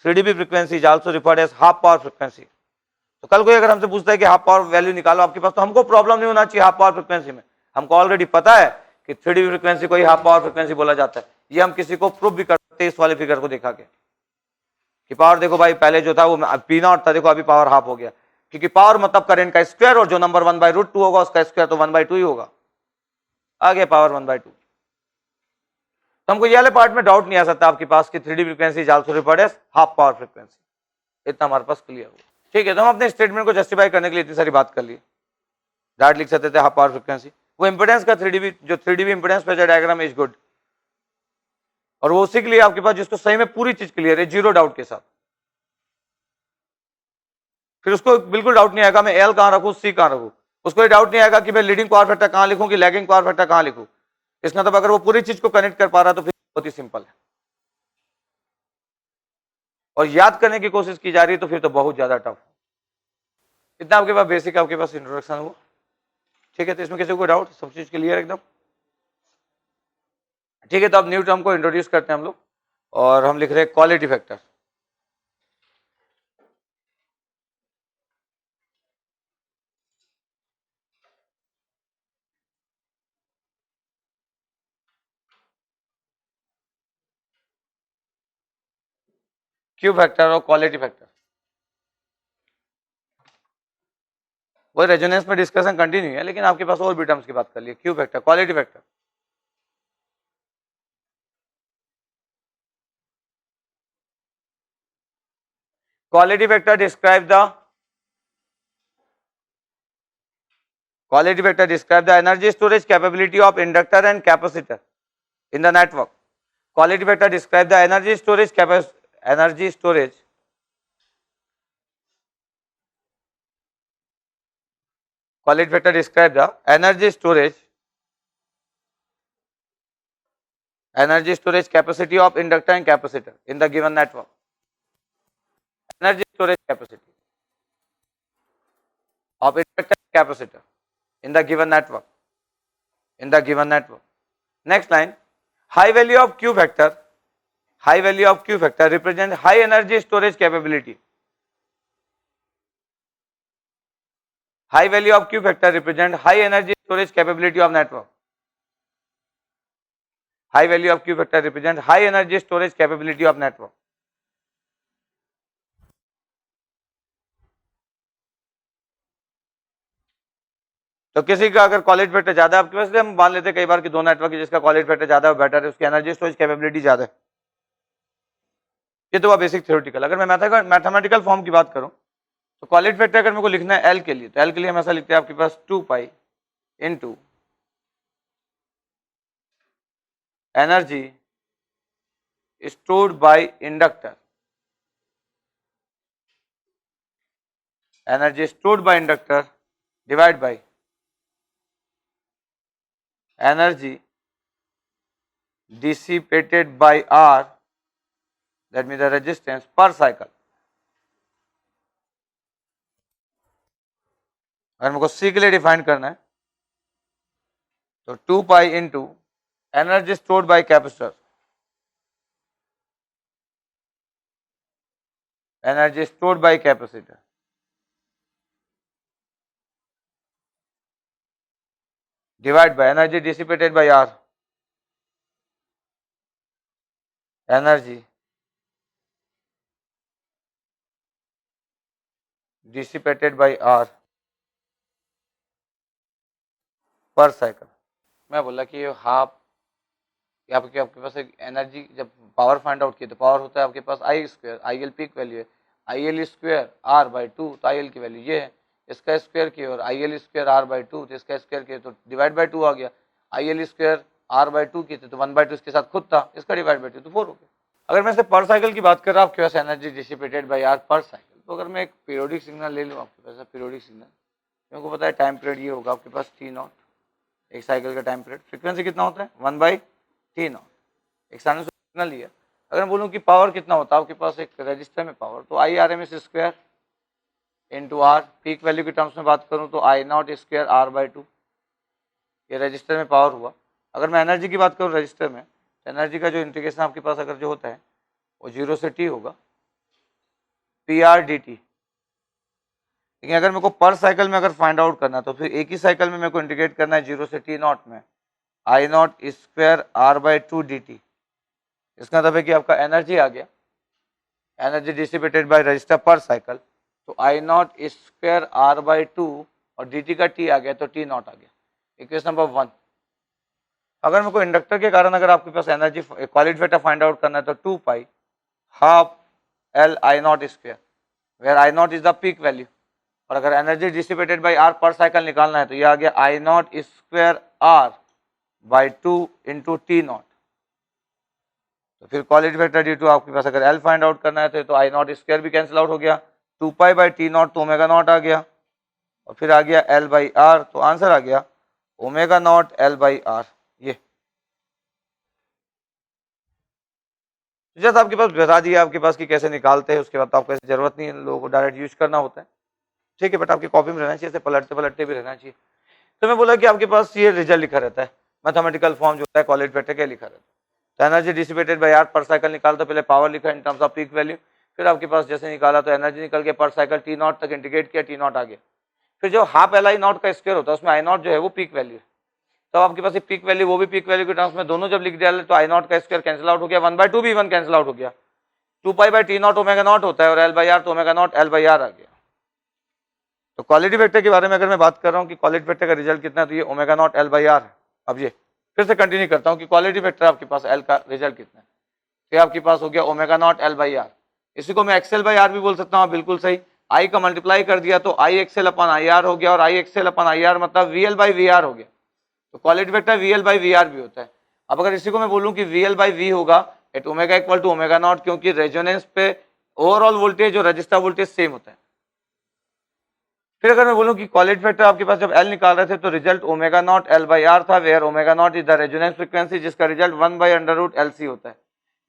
3dB frequency is also referred as half power frequency. तो कल कोई अगर हमसे पूछता है कि हाफ पावर वैल्यू निकालो आपके पास, तो हमको प्रॉब्लम नहीं होना चाहिए हाफ पावर फ्रीक्वेंसी में, हमको ऑलरेडी पता है कि 3dB फ्रीक्वेंसी को ही हाफ पावर फ्रीक्वेंसी बोला जाता है। ये हम किसी को प्रूफ भी कर सकते हैं इस वाले फिगर को दिखा के कि पावर देखो भाई पहले जो था वो पी नॉट था, देखो अभी पावर हाफ हो गया। क्योंकि पावर मतलब करंट का स्क्वायर, और जो नंबर 1/√2 होगा उसका स्क्वायर तो 1/2 ही होगा। आ गया पावर 1/2। तो हमको ये वाले पार्ट में डाउट नहीं आ सकता आपके पास कि 3D frequency is also referred as half power frequency. इतना हमारे पास क्लियर हुआ। ठीक है, तो हम अपने स्टेटमेंट को जस्टिफाई करने के लिए इतनी सारी बात कर ली। डायरेक्ट लिख सकते थे हाफ पावर फ्रीक्वेंसी। वो इंपेडेंस का 3D जो 3D impedance phasor diagram is good, और वो उसी के लिए आपके पास जिसको सही में पूरी चीज क्लियर है जीरो डाउट के साथ। फिर उसको बिल्कुल डाउट नहीं आएगा मैं एल कहां रखूं, सी कहां रखूं। उसको डाउट नहीं आएगा कि मैं लीडिंग पावर फैक्टर कहां लिखूं कि लैगिंग पावर फैक्टर कहां लिखूं। इसका मतलब अगर वो पूरी चीज को कनेक्ट कर पा रहा तो फिर बहुत ही सिंपल है, और याद करने की कोशिश की जा रही है तो फिर तो बहुत ज्यादा टफ। इतना आपके पास बेसिक आपके पास इंट्रोडक्शन हुआ। ठीक है, तो इसमें किसी को डाउट, सब चीज क्लियर एकदम। ठीक है, तो अब न्यू टर्म को इंट्रोड्यूस करते हैं हम लोग, और हम लिख रहे हैं क्वालिटी फैक्टर। क्यू फैक्टर और क्वालिटी फैक्टर, वो रेजोनेंस में डिस्कशन कंटिन्यू है, लेकिन आपके पास और भी टर्म्स की बात कर लिए। Q factor, quality factor. Quality factor describe the energy storage capability of inductor and capacitor in the network. Quality factor describe the energy storage quality factor describe the energy storage capacity of inductor and capacitor in the given network. Energy storage capacity of inductor and capacitor in the given network. Next line, high value of Q factor represent high energy storage capability. High value of Q factor represent high energy storage capability of network. High value of Q factor represent high energy storage capability of network. तो किसी का अगर quality factor ज्यादा है आपके पास, हम मान लेते हैं कई बार कि दो नेटवर्क जिसका क्वालिटी फैक्टर ज्यादा है बेटर है, उसकी एनर्जी स्टोरेज कैपेबिलिटी ज्यादा है। ये तो बेसिक थ्योरेटिकल। अगर मैं मैथमेटिकल फॉर्म की बात करूं तो क्वालिटी फैक्टर अगर मेरे को लिखना है एल के लिए, तो एल के लिए हम ऐसा लिखते हैं आपके पास 2 पाई into energy stored by inductor, energy stored by inductor divided by energy dissipated by R, that means the resistance per cycle. अगर मेरे को C के लिए डिफाइन करना है तो 2 pi into energy stored by capacitor, energy stored by capacitor divide by energy dissipated by R, energy dissipated by R per cycle. मैं बोला कि हाफ आपके पास एक एनर्जी, जब पावर फाइंड आउट किया तो पावर होता है आपके पास I square, I L peak value है, I L square R by 2, तो आई एल की वैल्यू ये है, इसका स्क्वायर किया और I L square R by 2, तो इसका स्क्वायर किया तो डिवाइड बाई 2 आ गया। I L square R by 2 की थी तो 1/2 इसके साथ खुद था, इसका डिवाइड बाई 2 तो 4 हो गया। अगर मैं से पर साइकिल की बात कर रहा हूँ आपके पास energy dissipated by R per cycle, तो अगर मैं एक पीरियोडिक सिग्नल ले लूँ आपके पास पीरियोडिक सिग्नल, मेरे को पता है टाइम पीरियड ये होगा आपके पास T0, एक साइकिल का टाइम पीरियड, फ्रीक्वेंसी कितना होता है 1/T0, एक साइनसॉइडल सिग्नल लिया। अगर मैं बोलूँ कि पावर कितना होता है आपके पास एक रजिस्टर में पावर, तो I R M S square into R, peak value के टर्म्स में बात करूँ तो I not square R by 2, ये रजिस्टर में पावर हुआ। अगर मैं एनर्जी की बात करूँ रजिस्टर में, एनर्जी का जो इंटीग्रेशन आपके पास अगर जो होता है वो 0 से T होगा, पी आर डी टी। लेकिन अगर मेरे को पर साइकिल में अगर फाइंड आउट करना तो फिर एक ही साइकिल में मेरे को इंटीग्रेट करना है 0 से T0 में, I not square R by 2 D T. इसका मतलब है कि आपका एनर्जी आ गया, energy dissipated by resistor per cycle, तो I not square R by 2 और डी टी का टी आ गया तो टी नॉट आ गया। Equation number 1। अगर मेरे को इंडक्टर के कारण अगर आपके पास energy quality factor find out करना है तो 2 pi half L I not square, where I not is the peak value, और अगर energy dissipated by R per cycle निकालना है तो ये आ गया I not square R by 2 into T not. तो फिर क्वालिटी फैक्टर डी टू आपके पास अगर एल फाइंड आउट करना है तो आई नॉट स्क्वायर भी कैंसिल आउट हो गया, 2 पाई बाई टी नॉट तो ओमेगा नॉट आ गया, और फिर आ गया एल बाई आर, तो आंसर आ गया omega not L by R. ये जैसे आपके पास बता दिया आपके पास कि कैसे निकालते हैं, उसके बाद तो आपको ऐसी जरूरत नहीं है, लोगों को डायरेक्ट यूज करना होता है, ठीक है, बट आपकी कॉपी में रहना चाहिए, पलटते पलटते भी रहना चाहिए। तो मैं बोला कि आपके पास ये रिजल्ट लिखा रहता है, मैथमेटिकल फॉर्म जो होता है क्वालिटी फैक्टर का लिखा रहता है। तो energy dissipated by R per cycle निकाला तो पहले पावर लिखा इन टर्म्स ऑफ पीक वैल्यू, फिर आपके पास जैसे निकाला तो एनर्जी निकल के पर साइकिल टी नॉट तक इंटीग्रेट किया, टी नॉट आ गया। फिर जो हाफ एल आई नॉट का स्क्वायर होता है उसमें आई नॉट जो है वो पीक वैल्यू है, तो आपके पास पीक वैल्यू वो भी पीक वैल्यू के टर्म्स में दोनों जब लिख दिया तो आई नॉट का स्क्वायर कैंसिल आउट हो गया, 1/2 भी 1 कैंसिल आउट हो गया, 2 pi by T not omega not होता है और एल बाई आर तो omega not L by R आ गया। तो क्वालिटी वेक्टर के बारे में अगर मैं बात कर रहा हूँ कि क्वालिटी वेक्टर का रिजल्ट कितना है तो ये omega not L by R है। अब ये फिर से कंटिन्यू करता हूँ कि क्वालिटी वेक्टर आपके पास एल का रिजल्ट कितना है, तो आपके पास हो गया omega not L by R, इसी को मैं एक्सएल बाई आर भी बोल सकता हूँ, बिल्कुल सही। आई का मल्टीप्लाई कर दिया तो आई एक्सएल अपन आई आर हो गया, और I XL upon I R मतलब V L by V R हो गया, तो quality vector V L by V R भी होता है। अब अगर इसी को मैं बोलूँ कि वी एल बाई वी होगा at omega equal to omega naught, क्योंकि रेजोनेंस पे ओवरऑल वोल्टेज और रजिस्टर वोल्टेज सेम होता है। फिर अगर मैं बोलूं कि क्वालिटी फैक्टर आपके पास जब एल निकाल रहे थे तो result omega not L by R था, where omega naught is the resonance frequency, जिसका रिजल्ट 1/√LC होता है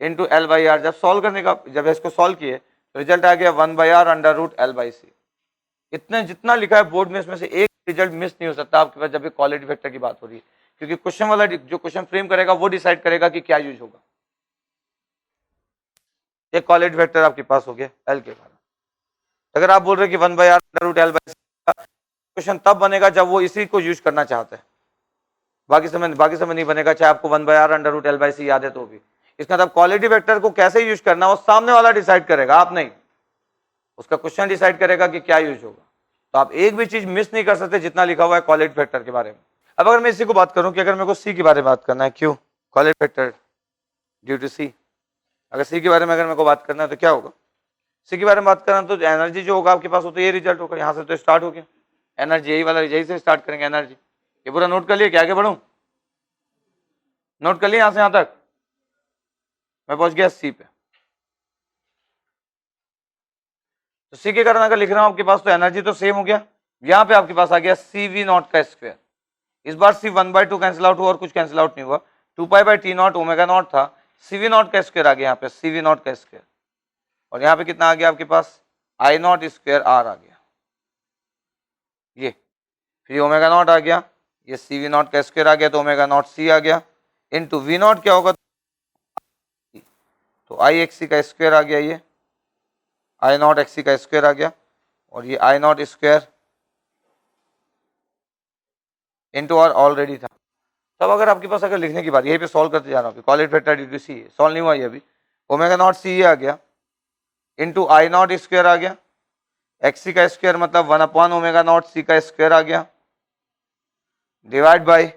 इनटू एल बाई आर। जब सॉल्व करने का जब इसको सॉल्व किए तो रिजल्ट आ गया 1/√L/C। इतने जितना लिखा है बोर्ड में इसमें से एक रिजल्ट मिस नहीं हो सकता आपके पास जब भी क्वालिटी फैक्टर की बात हो रही है, क्योंकि क्वेश्चन वाला जो क्वेश्चन फ्रेम करेगा वो डिसाइड करेगा कि क्या यूज होगा। एक क्वालिटी फैक्टर आपके पास हो गया एल के कारण। अगर आप बोल रहे कि 1/√L/C क्वेश्चन तब बनेगा जब वो इसी को यूज करना चाहते हैं, बाकी समय नहीं बनेगा, चाहे आपको 1/√L/C याद है तो भी। इसका मतलब क्वालिटी वेक्टर को कैसे यूज करना वो सामने वाला डिसाइड करेगा, आप नहीं, उसका क्वेश्चन डिसाइड करेगा कि क्या यूज होगा। तो आप एक भी चीज मिस नहीं कर सकते जितना लिखा हुआ है क्वालिटी वेक्टर के बारे में। अब अगर मैं इसी को बात करूं कि अगर मेरे को सी के बारे में बात करना है, क्यों क्वालिटी वेक्टर ड्यू टू सी, अगर सी के बारे में अगर मेरे को बात करना है तो क्या होगा, सी के बारे में बात करना तो एनर्जी जो होगा आपके पास हो तो ये रिजल्ट होगा, यहाँ से तो स्टार्ट हो गया एनर्जी, यही वाला यही से स्टार्ट करेंगे एनर्जी। ये पूरा नोट कर लिया, क्या आगे बढ़ूं, नोट कर लिया यहां से यहां तक मैं पहुंच गया सी पे। तो सी के कारण अगर लिख रहा हूं आपके पास तो एनर्जी तो सेम हो गया, यहां पे आपके पास आ गया सी वी नॉट का स्क्वायर, इस बार सी 1/2 कैंसिल आउट हुआ और कुछ कैंसिल आउट नहीं हुआ, 2 pi by T not omega not था, सी वी नॉट का स्क्वायर आ गया यहाँ पे सी वी नॉट का स्क्वायर, और यहाँ पे कितना आ गया आपके पास आई नॉट स्क्वायर आर आ गया, ये फिर ओमेगा नॉट आ गया, ये सी वी नॉट का स्क्वायर आ गया तो ओमेगा नॉट सी आ गया, इंटू वी नॉट क्या होगा तो आई एक्स सी का स्क्वायर आ गया, ये आई नॉट एक्स सी का स्क्वायर आ गया, और ये I not square into R already था। तब अगर आपके पास अगर लिखने की बात, यही पे सॉल्व करते जा रहा हूँ, quality factor due to C solve नहीं हुआ ये अभी, ओमेगा नॉट सी ये आ गया इंटू आई नॉट स्क्वायर आ गया, एक्स सी का स्क्वायर मतलब 1 ओमेगा नॉट सी का स्क्वायर आ गया, divide by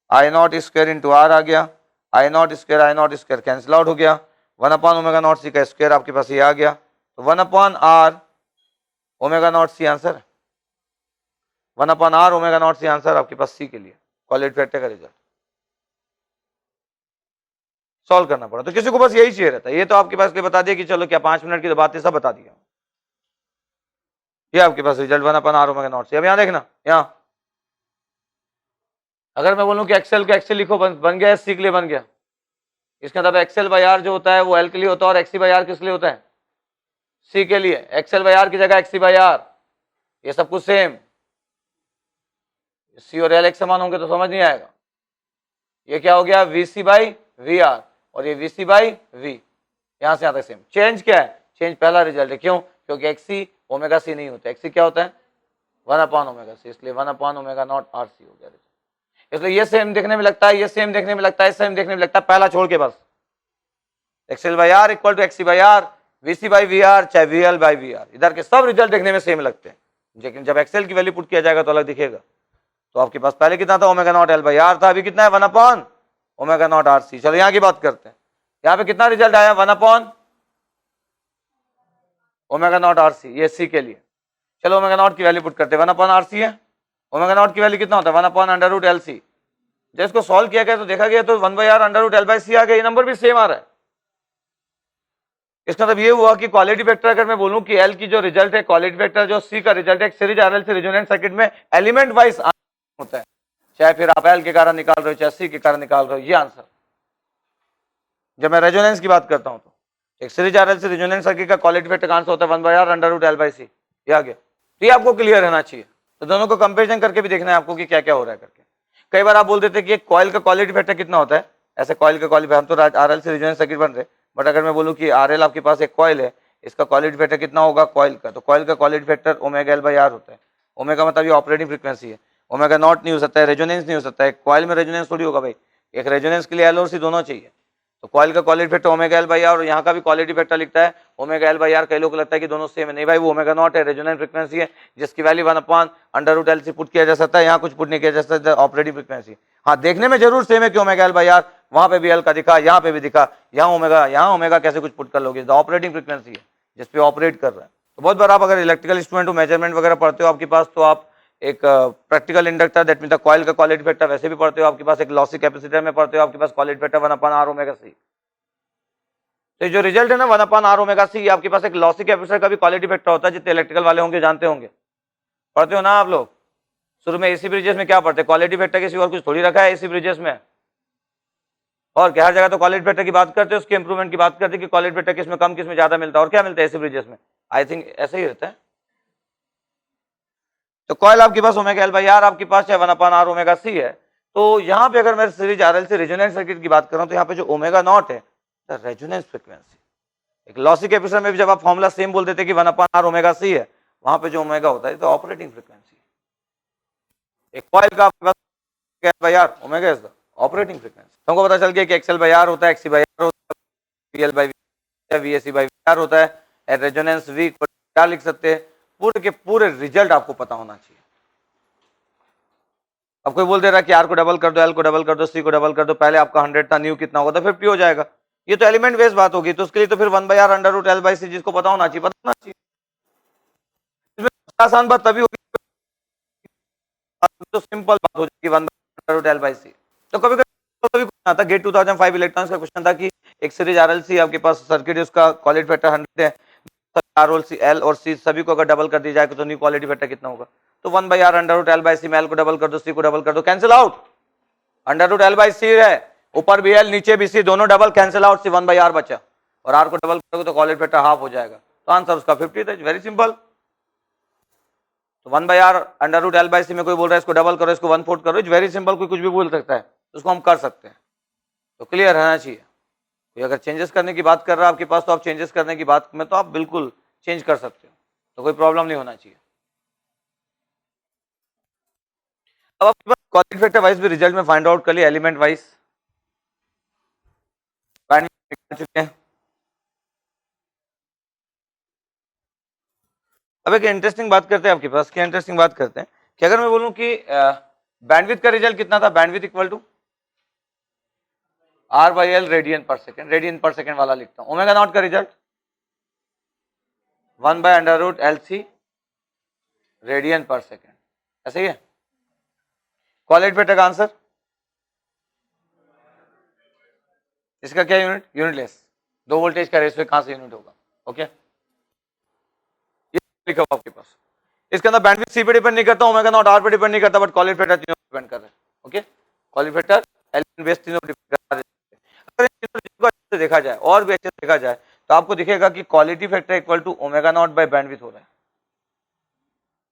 I not square into R आ गया, I not square cancel out हो गया, 1 ओमेगा नॉट सी का स्क्वायर आपके पास ये आ गया, तो 1/r omega naught C answer, 1/r omega naught C answer आपके पास सी के लिए क्वालिटी फैक्टर का रिजल्ट सॉल्व करना पड़ा। तो किसी को बस यही चाहिए रहता है, ये तो आपके पास लिए बता दिया कि चलो क्या 5 मिनट की तो बात है, सब बता दिया, ये आपके पास रिजल्ट 1/r ओमेगा नॉट सी। अब यहाँ देखना, यहाँ अगर मैं बोलूं कि एक्सेल का एक्सेल लिखो बन गया, सी के लिए बन गया, इसका मतलब एक्सेल बाई आर जो होता है वो एल के लिए होता है और एक्सी बाई आर किस लिए होता है, सी के लिए। एक्सेल बाई आर की जगह एक्सी बाई आर, ये सब कुछ सेम, सी और एल एक समान होंगे तो समझ नहीं आएगा। ये क्या हो गया वीसी बाई वी आर, और ये वीसी बाई वी, यहां से यहां तक सेम। चेंज क्या है, चेंज पहला रिजल्ट है, क्यों, क्योंकि एक्सी ओमेगा सी नहीं होता, एक्सी क्या होता है 1/ओमेगा सी, इसलिए 1/ओमेगा नॉट आर सी हो गया। इसलिए ये सेम देखने में लगता है, ये सेम देखने में लगता है, सेम देखने में लगता है, पहला छोड़ के बस X L by R equal to X C by R, VC by VR चाहे VL बाई VR, इधर के सब रिजल्ट देखने में सेम लगते हैं, लेकिन जब एक्सेल की वैल्यू पुट किया जाएगा तो अलग दिखेगा। तो आपके पास पहले कितना था, omega naught L by R था, अभी कितना है 1 अपॉन ओमेगा नॉट RC। चलो यहाँ की बात करते हैं, यहाँ पे कितना रिजल्ट आया 1 अपॉन ओमेगा नॉट RC, ये C के लिए। चलो ओमेगा नॉट की वैल्यू पुट करते हैं, 1 अपॉन RC है, ओमेगा नॉट की वैल्यू कितना होता है 1 अपॉन अंडर रूट LC। जब इसको सॉल्व किया गया तो देखा गया तो 1 by R under root L by C आ गया, ये नंबर भी सेम आ रहा है। इसका मतलब ये हुआ कि क्वालिटी वेक्टर, अगर मैं बोलूं कि L की जो रिजल्ट है क्वालिटी वेक्टर जो C का रिजल्ट है सीरीज RLC रेजोनेंट सर्किट में एलिमेंट वाइज होता है, चाहे फिर आप L के कारण निकाल रहे हो चाहे C के कारण निकाल रहे हो, ये आंसर। जब मैं रेजोनेंस की बात करता हूं तो एक सीरीज RLC रेजोनेंट सर्किट का क्वालिटी वेक्टर आंसर होता है 1 by R under root L by C। ये आ गया, तो ये आपको क्लियर रहना चाहिए। तो दोनों को कंपेरिजन करके भी देखना है आपको कि क्या क्या हो रहा है करके। कई बार आप बोल देते कि एक कॉइल का क्वालिटी फैक्टर कितना होता है, ऐसे कॉइल का क्वालिटी, हम तो RLC रेजोनेंस सर्किट बन रहे, बट अगर मैं बोलूं कि RL आपके पास एक कॉइल है, इसका क्वालिटी फैक्टर कितना होगा कॉइल का, तो कॉइल का quality factor omega L by R होता है। ओमेगा मतलब ये ऑपरेटिंग फ्रीक्वेंसी है, ओमेगा नॉट नहीं हो सकता है, रेजोनेंस नहीं हो सकता है, कॉइल में रेजोनेंस थोड़ी होगा भाई, एक रेजोनेंस के लिए L और C दोनों चाहिए। तो कॉइल का quality factor omega L by R और यहाँ का भी क्वालिटी फैक्टर लिखता है ओमेगा L बाई R। कई लोग को लगता है कि दोनों सेम है, नहीं भाई, वो ओमेगा नॉट है, रेजोनेंट फ्रीक्वेंसी है, जिसकी value 1 upon under root LC put किया जा सकता है, यहाँ कुछ पुट नहीं किया जा सकता, ऑपरेटिंग फ्रीक्वेंसी। हाँ, देखने में जरूर सेम है कि ओमेगा L बाई R, वहां पे भी L का दिखा, यहाँ पे भी दिखा, यहाँ ओमेगा कैसे कुछ पुट कर लोगे, ऑपरेटिंग फ्रीक्वेंसी है जिसपे ऑपरेट कर रहा है। तो बहुत बार आप अगर इलेक्ट्रिकल इंस्ट्रूमेंट हो, मेजरमेंट वगैरह पढ़ते हो आपके पास, तो आप एक practical inductor that mean the coil का क्वालिटी फैक्टर वैसे भी पढ़ते हो आपके पास, एक लॉसी कैपेसिटर में पढ़ते हो आपके पास quality factor 1 upon R omega C। तो जो रिजल्ट है ना 1 अपॉन R ओमेगा C, आपके पास एक लॉसी कैपेसिटर का भी क्वालिटी फैक्टर होता है, जितने इलेक्ट्रिकल वाले होंगे जानते होंगे, पढ़ते हो ना आप लोग। शुरू में एसी ब्रिजेस में क्या पढ़ते हैं, क्वालिटी फैक्टर किसी और कुछ थोड़ी रखा है एसी ब्रिजेस में, और क्या हर जगह तो क्वालिटी फैक्टर की बात करते हैं, उसके इंप्रूवमेंट की बात करते हैं कि क्वालिटी फैक्टर किस में कम किस में ज्यादा मिलता है, और क्या मिलता है एसी ब्रिजेस में, आई थिंक ऐसे ही रहता है। तो कॉइल आपके पास ओमेगा L बाई R आपके पास चाहे 1 अपॉन R ओमेगा C है। तो यहाँ पे अगर मैं सीरीज RLC रेजोनेंस सर्किट की बात करूं तो यहाँ पे जो ओमेगा नॉट है रेजोनेंस फ्रीक्वेंसी, एक लॉसी कैपेसिटर में भी जब आप फॉर्मूला सेम बोल देते कि 1 अपॉन R ओमेगा C है, वहां पे जो ओमेगा होता है तो ऑपरेटिंग फ्रीक्वेंसी। एक कॉइल का आपके पास by R omega is the operating frequency. तुमको पता चल गया कि XL बाई R होता है, XC बाई R होता है, VL by VAC by VR होता है, रेजोनेंस V क्या लिख सकते हैं, पूरे के पूरे रिजल्ट आपको पता होना चाहिए। अब कोई बोल दे रहा है कि R को डबल कर दो, L को डबल कर दो, C को डबल कर दो, पहले आपका 100 था, न्यू कितना होगा, तो 50 हो जाएगा, ये तो एलिमेंट बेस्ड बात होगी। तो उसके लिए तो फिर 1 by R under root L by C जिसको पता होना चाहिए, पता होना चाहिए। इसमें आसान बात तभी होगी तो सिंपल बात हो जाएगी 1 by under root L by C। तो कभी कभी आता गेट 2005 इलेक्ट्रॉनिक्स का क्वेश्चन था कि एक सीरीज RLC आपके पास सर्किट है, उसका क्वालिटी फैक्टर 100 है, L और C सभी को अगर डबल कर दिया जाए तो न्यू क्वालिटी फैक्टर कितना होगा, तो 1 by R under root L by C में L को डबल कर दो, C को डबल कर दो, cancel out, under root L by C है, ऊपर भी L नीचे भी C, दोनों double, cancel out, C 1 by R बचा, और R को डबल करोगे तो क्वालिटी फैक्टर हाफ हो जाएगा, तो आंसर उसका 50 था, वेरी सिंपल। तो 1 by R under root L by C में कोई बोल रहा है इसको डबल करो, इसको 1/4 करो, इट्स वेरी सिंपल, कोई कुछ भी बोल सकता है, उसको हम कर सकते हैं, तो क्लियर रहना चाहिए। कोई अगर चेंजेस करने की बात कर रहा है आपके पास, तो आप चेंजेस करने की बात में तो आप बिल्कुल चेंज कर सकते हो, तो कोई प्रॉब्लम नहीं होना चाहिए। अब आपके पास क्वालिटी फैक्टर वाइज भी रिजल्ट में फाइंड आउट कर लिया, एलिमेंट वाइज फाइंड कर चुके हैं। अब एक इंटरेस्टिंग बात करते हैं आपके पास, क्या इंटरेस्टिंग बात करते हैं कि अगर मैं बोलूं कि बैंडविड्थ का रिजल्ट कितना था, bandwidth equal to R by L radian per second, radian per second वाला लिखता हूं। ओमेगा नॉट का result 1 by under root LC radian per second, ऐसे ही है। क्वालिटी फैक्टर का आंसर इसका क्या यूनिट, यूनिटलेस, दो वोल्टेज का रेशियो कहां से यूनिट होगा, ओके। ये लिखा हुआ आपके पास, इसके अंदर बैंडविड्थ C पे डिपेंड नहीं करता, ओमेगा नॉट R पे डिपेंड नहीं करता, बट क्वालिटी फैक्टर तीनों डिपेंड कर रहा है, okay. Quality factor element base तीनों डिपेंड कर रहा है। अगर इन चीजों को अच्छे से देखा जाए और भी अच्छे से देखा जाए तो आपको दिखेगा कि quality factor equal to omega naught by bandwidth हो रहा है।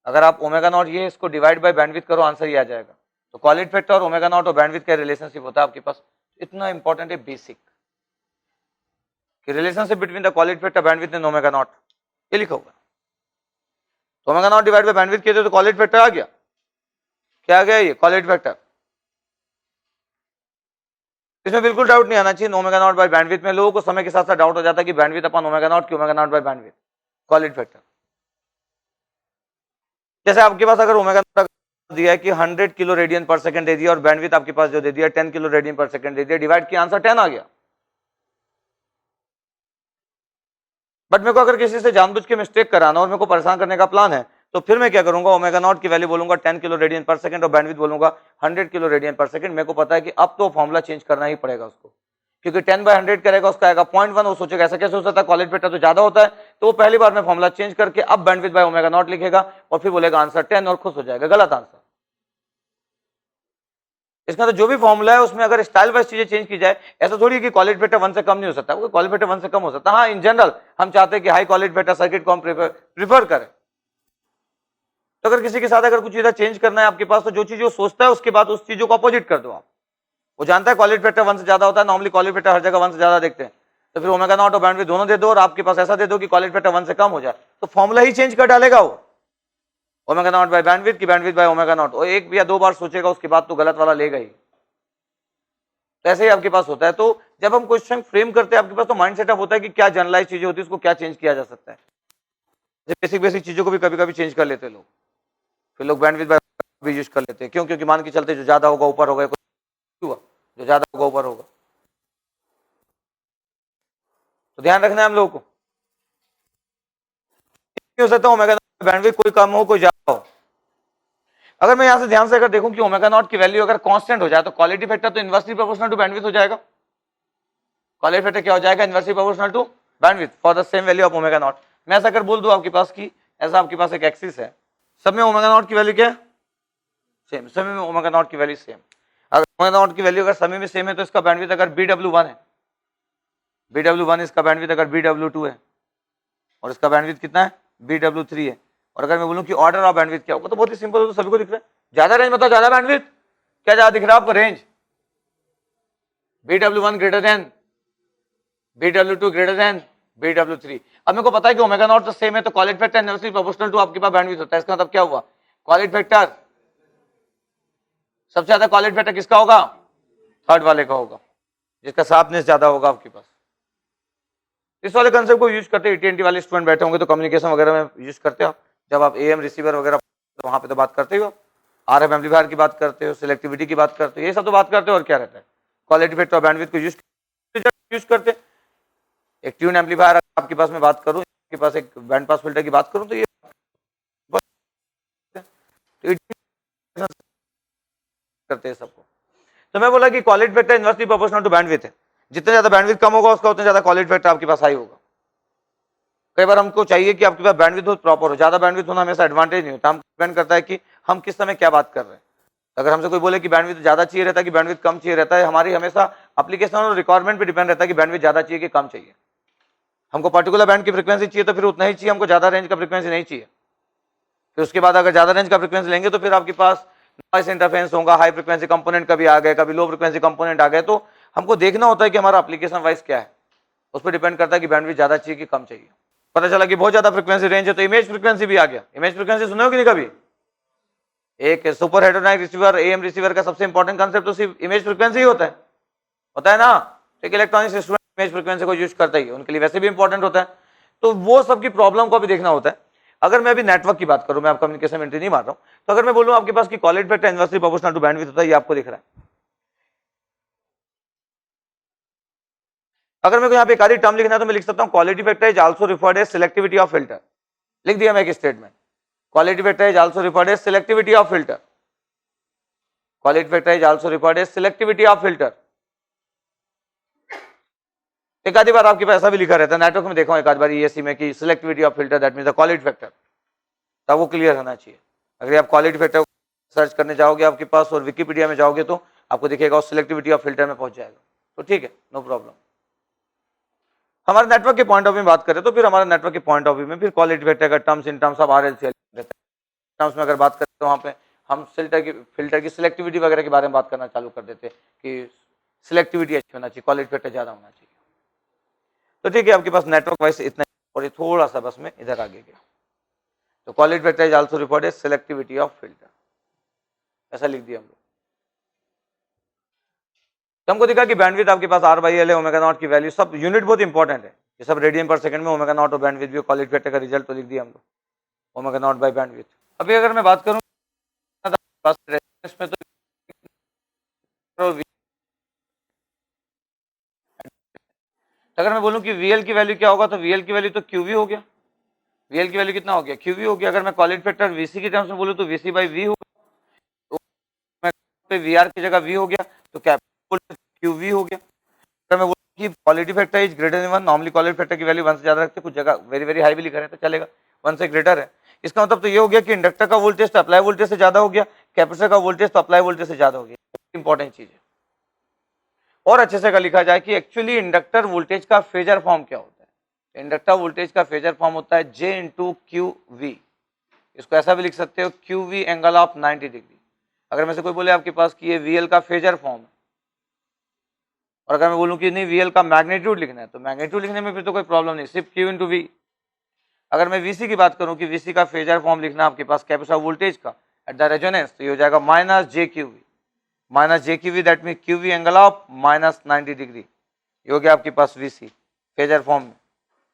अगर आप ओमेगा नॉट ये इसको डिवाइड बाय बैंडविड्थ करो, आंसर ये आ जाएगा। तो क्वालिटी फैक्टर और ओमेगा नॉट और बैंडविड्थ का रिलेशनशिप होता है आपके पास, इतना इंपॉर्टेंट है बेसिक कि relationship between the quality factor bandwidth and omega naught, ये लिखा हुआ है। तो omega naught divide by bandwidth किए तो क्वालिटी फैक्टर आ गया, क्या आ गया ये क्वालिटी फैक्टर। इसमें बिल्कुल डाउट नहीं आना चाहिए ओमेगा नॉट बाय बैंडविड्थ में। लोगों को समय के साथ साथ डाउट हो जाता है कि बैंडविड्थ अपन ओमेगा नॉट की omega naught by bandwidth quality factor. जैसे आपके पास अगर ओमेगा नॉट दिया है कि 100 किलो रेडियन पर सेकंड दे दिया और बैंडविड्थ आपके पास जो दे दिया 10 किलो रेडियन पर सेकंड दे दिया, डिवाइड किया आंसर 10 आ गया। बट मेरे को अगर किसी से जानबूझ के मिस्टेक कराना और मेरे को परेशान करने का प्लान है तो फिर मैं क्या करूंगा, ओमेगा नॉट की वैल्यू बोलूंगा 10 किलो रेडियन पर सेकंड और बैंडविड्थ बोलूंगा 100 किलो रेडियन पर सेकंड। मेरे को पता है कि अब तो फॉर्मुला चेंज करना ही पड़ेगा उसको, क्योंकि 10/100 करेगा उसका आएगा 0.1। वो सोचेगा ऐसा कैसे हो सकता है, क्वालिटी फैक्टर तो ज्यादा होता है। तो वो पहली बार में फॉर्मुला चेंज करके अब बैंडविड्थ बाय ओमेगा नॉट लिखेगा और फिर बोलेगा आंसर 10 और खुश हो जाएगा। गलत आंसर। इसका तो जो भी फॉर्मुला है उसमें अगर स्टाइल वाइज चीजें चेंज की जाए, ऐसा थोड़ी कि क्वालिटी फैक्टर 1 से कम नहीं हो सकता, क्वालिटी फैक्टर 1 से कम हो सकता है। हाँ, इन जनरल हम चाहते हैं कि हाई क्वालिटी फैक्टर सर्किट को हम प्रीफर करें। तो अगर किसी के साथ अगर कुछ चीजें चेंज करना है आपके पास, तो जो चीज वो सोचता है उसके बाद उस चीजों को अपोजिट कर दो आप। वो जानता है क्वालिटी फैक्टर 1 से ज्यादा होता है, नॉर्मली क्वालिटी फैक्टर हर जगह 1 से ज्यादा देखते हैं, तो फिर ओमेगा नॉट और बैंडविड्थ दोनों दे दो और आपके पास ऐसा दे दो कि क्वालिटी फैक्टर 1 से कम हो जाए, तो फॉर्मुला ही चेंज कर डालेगा वो, ओमेगा नॉट बाय बैंडविड्थ की बैंडविड्थ बाय ओमेगा नॉट। और एक या दो बार सोचेगा उसके बाद तो गलत वाला लेगा ही। तो ऐसे ही आपके पास होता है। तो जब हम क्वेश्चन फ्रेम करते हैं आपके पास तो माइंड सेटअप होता है कि क्या जनरलाइज चीजें होती है, उसको क्या चेंज किया जा सकता है। बेसिक बेसिक चीजों को भी कभी कभी चेंज कर लेते हैं लोग, फिर लोग बैंडविड्थ बाय भी यूज कर लेते हैं। क्यों? क्योंकि मान के चलते जो ज्यादा होगा ऊपर होगा, हुआ जो ज्यादा होगा ऊपर होगा। तो ध्यान रखना है हम लोगों को। हो सकता है ओमेगा बैंडविड्थ कोई कम हो कोई ज्यादा हो। अगर मैं यहां से ध्यान से अगर देखूं कि ओमेगा नॉट की वैल्यू अगर कांस्टेंट हो जाए तो क्वालिटी फैक्टर तो इनवर्सली प्रोपोर्शनल टू बैंडविड्थ हो जाएगा। क्वालिटी फैक्टर क्या हो जाएगा? Inversely proportional to bandwidth for the same value of omega naught. मैं ऐसा अगर बोल दूं आपके पास की ऐसा आपके पास एक एक्सिस है, सब में ओमेगा नॉट की वैल्यू क्या है? सेम। सभी में ओमेगा नॉट की वैल्यू सेम। अगर ओमेगा नॉट की वैल्यू अगर सभी में सेम है तो इसका बैंडविड्थ अगर BW1 है, BW1 इसका बैंडविड्थ अगर BW2 है और इसका बैंडविड्थ कितना है? BW3 है। और अगर मैं बोलूं कि ऑर्डर ऑफ बैंडविड्थ क्या होगा, तो बहुत ही सिंपल, तो सभी को दिख रहा है। ज्यादा रेंज मतलब ज्यादा बैंडविड्थ। क्या ज्यादा दिख रहा है आपको? Range. BW1 greater than BW2 greater than BW3। अब मेरे को पता है कि ओमेगा नॉट तो सेम है, तो quality factor inversely proportional to आपके पास बैंडविड्थ होता है। इसका मतलब क्या हुआ? क्वालिटी फैक्टर सबसे ज्यादा क्वालिटी फैक्टर किसका होगा? थर्ड वाले का होगा, जिसका शार्पनेस ज्यादा होगा आपके पास। इस वाले कंसेप्ट को यूज करते हैं। AT&T वाले स्टूडेंट बैठे होंगे तो कम्युनिकेशन वगैरह में यूज करते हो। जब आप AM रिसीवर वगैरह तो वहां पे तो बात करते हो, RF एम्पलीफायर की बात करते हो, सिलेक्टिविटी की बात करते हो, ये सब तो बात करते हो। और क्या रहता है? क्वालिटी फैक्टर और बैंडविड्थ को यूज करते हैं। एक ट्यून एम्पलीफायर आपके पास में बात करूं, आपके पास एक बैंड पास फिल्टर की बात करूं, तो ये करते हैं सबको। तो मैं बोला कि quality factor inversely proportional to bandwidth है। जितने ज्यादा बैंडविड्थ कम होगा उसका उतना ज्यादा क्वालिटी फैक्टर आपके पास हाई होगा। कई बार हमको चाहिए कि आपके पास बैंडविड्थ बहुत प्रॉपर हो। ज्यादा बैंडविड्थ होना हमेशा एडवांटेज नहीं होता। हम डिपेंड करता है कि हम किस समय क्या बात कर रहे हैं। अगर हमसे कोई बोले कि बैंडविड्थ ज्यादा चाहिए रहता है कि बैंडविड्थ कम चाहिए रहता है, हमारी हमेशा एप्लीकेशन और रिक्वायरमेंट पे डिपेंड रहता है कि बैंडविड्थ ज्यादा चाहिए कि कम चाहिए। हमको पर्टिकुलर बैंड की फ्रीक्वेंसी चाहिए तो फिर उतना ही चाहिए, हमको ज्यादा रेंज का फ्रीक्वेंसी नहीं चाहिए। फिर उसके बाद अगर ज्यादा रेंज का फ्रीक्वेंसी लेंगे तो फिर आपके पास नॉइस इंटरफेरेंस होगा, हाई फ्रीक्वेंसी कंपोनेंट कभी आ गए, कभी लो फ्रीक्वेंसी कंपोनेंट आ गए। तो हमको देखना होता है कि हमारा एप्लीकेशन वाइज क्या है, उस पर डिपेंड करता है कि बैंडविड्थ ज्यादा चाहिए कि कम चाहिए। पता चला कि बहुत ज्यादा फ्रीक्वेंसी रेंज है तो इमेज फ्रीक्वेंसी भी आ गया। इमेज फ्रीक्वेंसी सुने हो कि नहीं कभी? एक सुपर हेटेरोडाइनमिक रिसीवर, AM रिसीवर का सबसे इंपॉर्टेंट कंसेप्ट तो सिर्फ इमेज फ्रीक्वेंसी ही होता है ना। एक इलेक्ट्रॉनिक्स इंस्ट्रूमेंट इमेज फ्रीक्वेंसी को यूज करता ही है, उनके लिए वैसे भी इंपॉर्टेंट होता है। तो वो सबकी प्रॉब्लम को भी देखना होता है। अगर मैं अभी नेटवर्क की बात करूं, मैं आप कम्युनिकेशन में एंट्री नहीं मार रहा हूं, तो अगर मैं बोलूं आपके पास की quality factor inversely proportional to bandwidth होता है, ये आपको दिख रहा है। अगर मेरे को यहाँ पे एक आधी टर्म लिखना है तो मैं लिख सकता हूं quality factor is also referred as selectivity of filter. लिख दिया मैं एक statement, quality factor is also referred as selectivity of filter. Quality factor is also referred as selectivity of filter. एक आधी बार आपके पास ऐसा भी लिखा रहता है, नेटवर्क में देखा हूं एक आधी बार ESC में कि selectivity of filter that means the quality factor. तब वो क्लियर होना चाहिए। अगर आप क्वालिटी फैक्टर सर्च करने जाओगे आपके पास और विकिपीडिया में जाओगे तो आपको दिखेगा उस सिलेक्टिविटी ऑफ फिल्टर में पहुंच जाएगा। तो ठीक है, नो प्रॉब्लम। हमारे नेटवर्क के पॉइंट ऑफ व्यू में बात करें तो फिर हमारे नेटवर्क के पॉइंट ऑफ व्यू में फिर क्वालिटी फैक्टर का terms in terms of RLC terms में अगर बात करें तो वहां पे हम फिल्टर की सिलेक्टिविटी वगैरह के बारे में बात करना चालू कर देते हैं कि सिलेक्टिविटी अच्छी होना चाहिए, क्वालिटी फैक्टर ज्यादा होना चाहिए। तो ठीक है, आपके पास नेटवर्क वाइज इतना और ये थोड़ा सा बस में इधर आगे गया। तो quality factor is also referred as selectivity of filter, ऐसा लिख दिया हम लोग। तो हमको दिखा कि बैंडविड्थ आपके पास R बाई एल है, ओमेगा नॉट की वैल्यू, सब यूनिट बहुत इंपॉर्टेंट है, ये सब रेडियन पर सेकंड में ओमेगा नॉट और बैंडविड्थ भी, क्वालिटी फैक्टर का रिजल्ट तो लिख दिया हम लोग, ओमेगा नॉट बाई बैंडविड्थ। अभी अगर मैं बात करूं में तो अगर मैं बोलूं कि VL की वैल्यू क्या होगा, तो VL की वैल्यू तो QV हो गया, VL की वैल्यू कितना हो गया, QV हो गया। अगर मैं क्वालिटी फैक्टर VC की टर्म्स में बोलूं तो VC बाई V होगा, तो VR की जगह V हो गया, तो कैपिटल QV हो गया। अगर मैं बोलूं कि quality factor is greater than 1, normally quality factor की वैल्यू 1 से ज्यादा रखते हैं, कुछ जगह वेरी वेरी हाई भी लिखा रहता है, चलेगा, 1 से ग्रेटर है। इसका मतलब तो ये हो गया कि इंडक्टर का वोल्टेज तो अप्लाई वोल्टेज से ज्यादा हो गया, कैपेसिटर का वोल्टेज तो अप्लाई वोल्टेज से ज्यादा हो गया। इंपॉर्टेंट चीज है। और अच्छे से अगर लिखा जाए कि एक्चुअली इंडक्टर वोल्टेज का फेजर फॉर्म क्या होता है, इंडक्टर वोल्टेज का फेजर फॉर्म होता है J इंटू क्यू वी। इसको ऐसा भी लिख सकते हो QV एंगल ऑफ 90 डिग्री। अगर मैं से कोई बोले आपके पास कि ये VL का फेजर फॉर्म है, और अगर मैं बोलूं कि नहीं VL का मैग्नीट्यूड लिखना है, तो मैग्नीट्यूड लिखने में फिर तो कोई प्रॉब्लम नहीं, सिर्फ Q इंटू वी। अगर मैं VC की बात करूं कि VC का फेजर फॉर्म लिखना आपके पास कैपेसिटर वोल्टेज का एट द रेजोनेंस, तो ये हो जाएगा minus JQV, that mean QV angle of minus 90 degree. ये हो गया आपके पास VC फेजर फॉर्म में।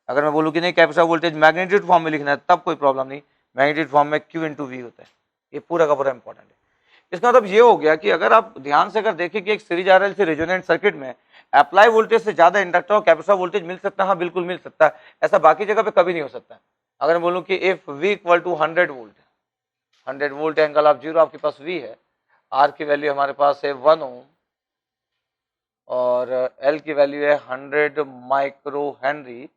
अगर मैं बोलूं कि नहीं कैपेसिटर वोल्टेज मैग्नीट्यूड फॉर्म में लिखना है, तब कोई प्रॉब्लम नहीं, मैग्नीट्यूड फॉर्म में Q इंटू वी होता है। ये पूरा का पूरा इंपॉर्टेंट है। इसका मतलब ये हो गया कि अगर आप ध्यान से अगर देखें कि एक सीरीज RLC रेजोनेंट सर्किट में अप्लाई वोल्टेज से ज्यादा इंडक्टर और कैपेसिटर वोल्टेज मिल सकता है, हाँ बिल्कुल मिल सकता है, ऐसा बाकी जगह पे कभी नहीं हो सकता है। अगर मैं बोलूं कि if V equal to 100 volt, 100 volt angle of 0 आपके पास V है, R की वैल्यू हमारे पास है 1 ओम और L की वैल्यू है 100 micro henry,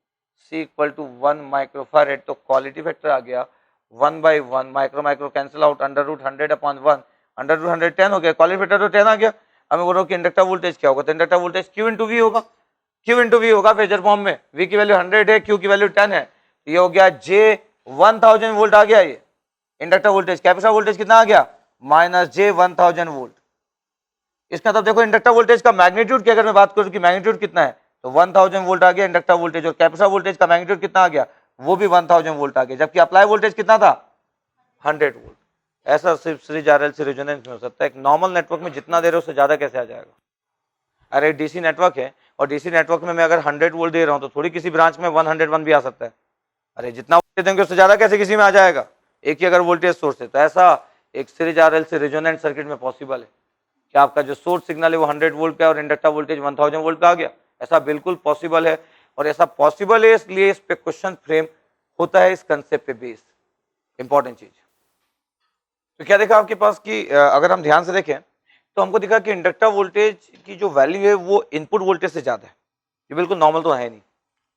C equal to 1 microfarad, तो क्वालिटी फैक्टर आ गया 1 by 1, micro micro cancel out, under root 100 upon 1, under root 100 10 हो गया, क्वालिटी फैक्टर तो 10 आ गया। अब मैं बोल रहा हूँ कि इंडक्टर वोल्टेज क्या होगा, तो inductor voltage Q into V होगा, Q इंटू वी होगा फेजर फॉर्म में, V की वैल्यू 100 है, Q की वैल्यू 10 है, ये हो गया J 1000 वोल्ट आ गया। ये इंडक्टर वोल्टेज, कैपेसिटर वोल्टेज कितना आ गया, माइनस J 1000 वोल्ट। इसका मतलब देखो इंडक्टर वोल्टेज का मैग्नीट्यूड की अगर मैं बात करूं कि मैग्नीट्यूड कितना है, तो 1000 वोल्ट आ गया इंडक्टर वोल्टेज, और कैपेसिटर वोल्टेज का मैग्नीट्यूड कितना आ गया, वो भी 1000 वोल्ट आ गया, जबकि अप्लाई वोल्टेज कितना था 100 वोल्ट। ऐसा सिर्फ सीरीज RLC रेजोनेंस में हो सकता है, एक नॉर्मल नेटवर्क में जितना दे रहे हो उससे ज्यादा कैसे आ जाएगा। अरे डीसी नेटवर्क है, और डीसी नेटवर्क में मैं अगर 100 वोल्ट दे रहा हूं, तो थोड़ी किसी ब्रांच में 101 भी आ सकता है। अरे जितना वोल्टेज देंगे उससे ज्यादा कैसे किसी में आ जाएगा, एक ही अगर वोल्टेज सोर्स है। तो ऐसा एक सीरीज RLC रेजोनेंट सर्किट में पॉसिबल है कि आपका जो सोर्स सिग्नल है वो 100 वोल्ट का है और इंडक्टर वोल्टेज 1000 वोल्ट का आ गया, ऐसा बिल्कुल पॉसिबल है। और ऐसा पॉसिबल है इसलिए इस पे क्वेश्चन फ्रेम होता है इस कंसेप्ट पे बेस्ड, इंपॉर्टेंट चीज। तो क्या देखा आपके पास कि अगर हम ध्यान से देखें तो हमको दिखा कि इंडक्टर वोल्टेज की जो वैल्यू है वो इनपुट वोल्टेज से ज्यादा है, ये बिल्कुल नॉर्मल तो है नहीं,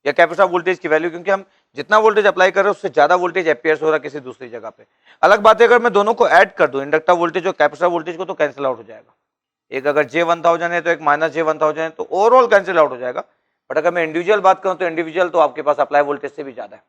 या कैपेसिटर वोल्टेज की वैल्यू, क्योंकि हम जितना वोल्टेज अप्लाई कर रहे हैं उससे ज्यादा वोल्टेज अपीयर्स हो रहा है किसी दूसरी जगह पे। अलग बात है अगर मैं दोनों को ऐड कर दूं, इंडक्टर वोल्टेज और कैपेसिटर वोल्टेज को, तो कैंसिल आउट हो जाएगा। एक अगर J 1000 है तो एक माइनस J 1000 है, तो ओवरऑल कैंसिल आउट हो जाएगा। बट अगर मैं इंडिविजुअल बात करूं तो इंडिविजुअल तो आपके पास अप्लाई वोल्टेज से भी ज्यादा है।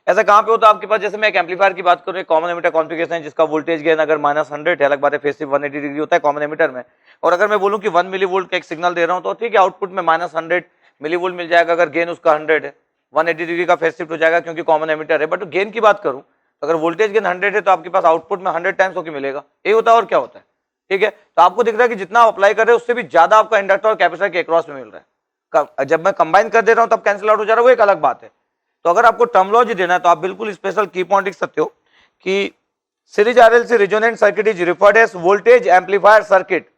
ऐसा कहां पे होता है आपके पास, जैसे मैं एक एम्पलीफायर की बात करूं, एक कॉमन एमिटर कॉन्फ़िगरेशन है जिसका वोल्टेज गेन अगर -100 है, अलग बात है फेज शिफ्ट 180 डिग्री होता है कॉमन एमिटर में, और अगर मैं बोलूं कि 1 मिली वोल्ट का एक सिग्नल दे रहा हूं, तो ठीक है आउटपुट में -100 मिली वोल्ट मिल जाएगा, अगर गेन उसका 100 है 180 डिग्री का फेज शिफ्ट हो जाएगा क्योंकि कॉमन एमिटर है। बट गेन की बात करूं तो अगर वोल्टेज गेन 100 है तो आपके पास आउटपुट में 100 टाइम्स होकर मिलेगा, यही होता है और क्या होता है। ठीक है, तो आपको दिख रहा है कि जितना आप अप्लाई कर रहे हैं उससे भी ज्यादा आपका इंडक्टर और कैपेसिटर के अक्रॉस में मिल रहा है। जब मैं कंबाइन कर दे रहा हूं तब कैंसिल आउट हो जा रहा है, वो एक अलग बात है। तो अगर आपको टर्मिनोलॉजी देना है तो आप बिल्कुल स्पेशल की पॉइंट लिख सकते हो कि series RLC resonant circuit is referred as voltage amplifier circuit.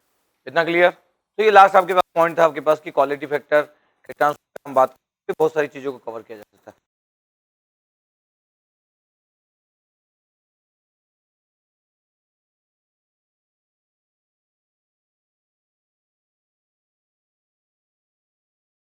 इतना क्लियर। तो ये लास्ट आपके पास पॉइंट था आपके पास की क्वालिटी फैक्टर के टर्म्स में हम बात बहुत सारी चीजों को कवर किया जाए।